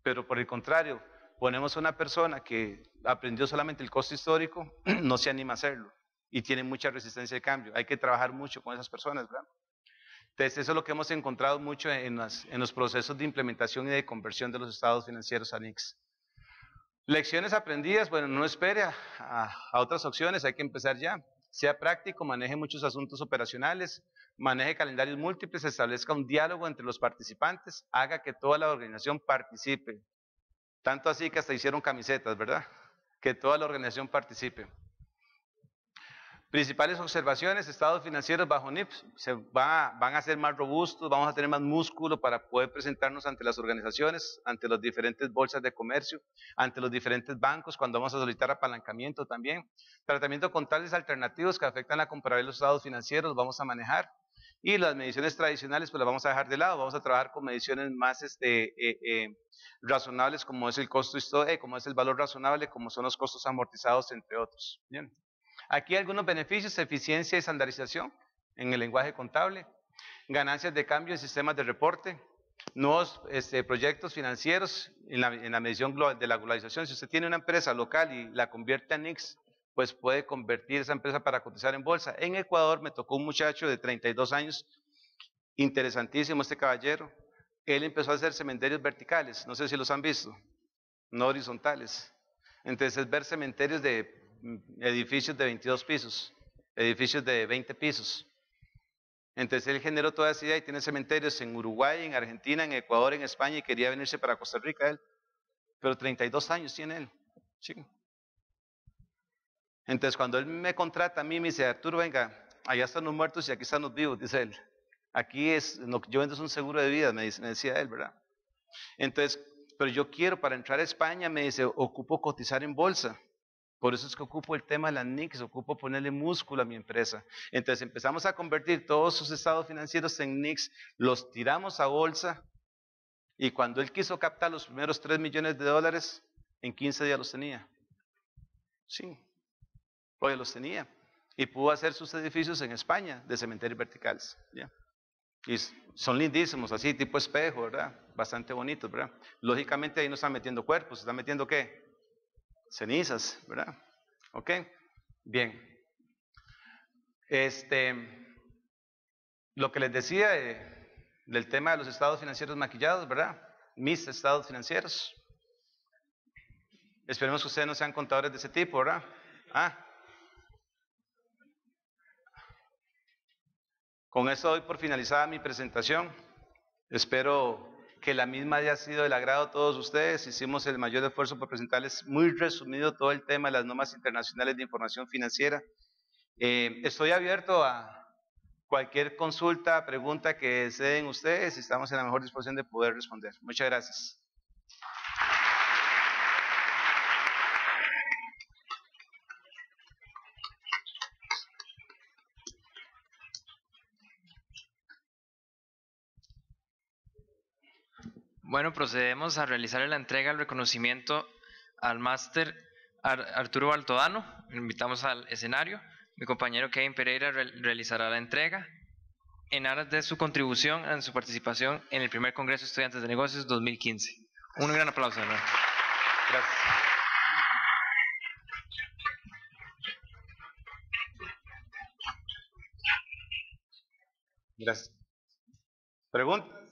Pero por el contrario, ponemos a una persona que aprendió solamente el costo histórico, no se anima a hacerlo y tiene mucha resistencia de cambio. Hay que trabajar mucho con esas personas, ¿verdad? Entonces, eso es lo que hemos encontrado mucho en los procesos de implementación y de conversión de los estados financieros a NICS. Lecciones aprendidas, bueno, no espere a otras opciones, hay que empezar ya. Sea práctico, maneje muchos asuntos operacionales, maneje calendarios múltiples, establezca un diálogo entre los participantes, haga que toda la organización participe. Tanto así que hasta hicieron camisetas, ¿verdad? Que toda la organización participe. Principales observaciones: estados financieros bajo NIF van a ser más robustos, vamos a tener más músculo para poder presentarnos ante las organizaciones, ante las diferentes bolsas de comercio, ante los diferentes bancos, cuando vamos a solicitar apalancamiento también. Tratamiento contables alternativos que afectan la comparabilidad de los estados financieros, vamos a manejar. Y las mediciones tradicionales pues las vamos a dejar de lado, vamos a trabajar con mediciones más razonables, como es el costo histórico, como es el valor razonable, como son los costos amortizados, entre otros. Bien. Aquí hay algunos beneficios: eficiencia y estandarización en el lenguaje contable, ganancias de cambio en sistemas de reporte, nuevos proyectos financieros en la medición de la globalización. Si usted tiene una empresa local y la convierte a NICS, pues puede convertir esa empresa para cotizar en bolsa. En Ecuador me tocó un muchacho de 32 años, interesantísimo este caballero. Él empezó a hacer cementerios verticales, no sé si los han visto, no horizontales. Entonces es ver cementerios de edificios de 22 pisos, edificios de 20 pisos. Entonces él generó toda esa idea y tiene cementerios en Uruguay, en Argentina, en Ecuador, en España, y quería venirse para Costa Rica él. Pero 32 años tiene él. Sí. Entonces cuando él me contrata a mí, me dice: Arturo, venga, allá están los muertos y aquí están los vivos, dice él. Aquí lo que yo vendo es un seguro de vida, me decía él, ¿verdad? Entonces, pero yo quiero, para entrar a España, me dice, ocupo cotizar en bolsa. Por eso es que ocupo el tema de las NICs, ocupo ponerle músculo a mi empresa. Entonces empezamos a convertir todos sus estados financieros en NICs, los tiramos a bolsa, y cuando él quiso captar los primeros $3 millones, en 15 días los tenía. Sí, hoy los tenía. Y pudo hacer sus edificios en España de cementerios verticales. ¿Ya? Y son lindísimos, así tipo espejo, ¿verdad? Bastante bonitos, ¿verdad? Lógicamente ahí no están metiendo cuerpos, están metiendo ¿qué? Cenizas, ¿verdad? ¿Ok? Bien. Lo que les decía del tema de los estados financieros maquillados, ¿verdad? Mis estados financieros. Esperemos que ustedes no sean contadores de ese tipo, ¿verdad? Con eso doy por finalizada mi presentación. Espero que la misma haya sido del agrado de todos ustedes. Hicimos el mayor esfuerzo por presentarles muy resumido todo el tema de las normas internacionales de información financiera. Estoy abierto a cualquier consulta, pregunta que deseen ustedes, y estamos en la mejor disposición de poder responder. Muchas gracias. Bueno, procedemos a realizar la entrega del reconocimiento al máster Arturo Baltodano. Lo invitamos al escenario. Mi compañero Kevin Pereira realizará la entrega en aras de su contribución en su participación en el primer Congreso de Estudiantes de Negocios 2015. Un gran aplauso, ¿no? Gracias. Gracias. ¿Preguntas?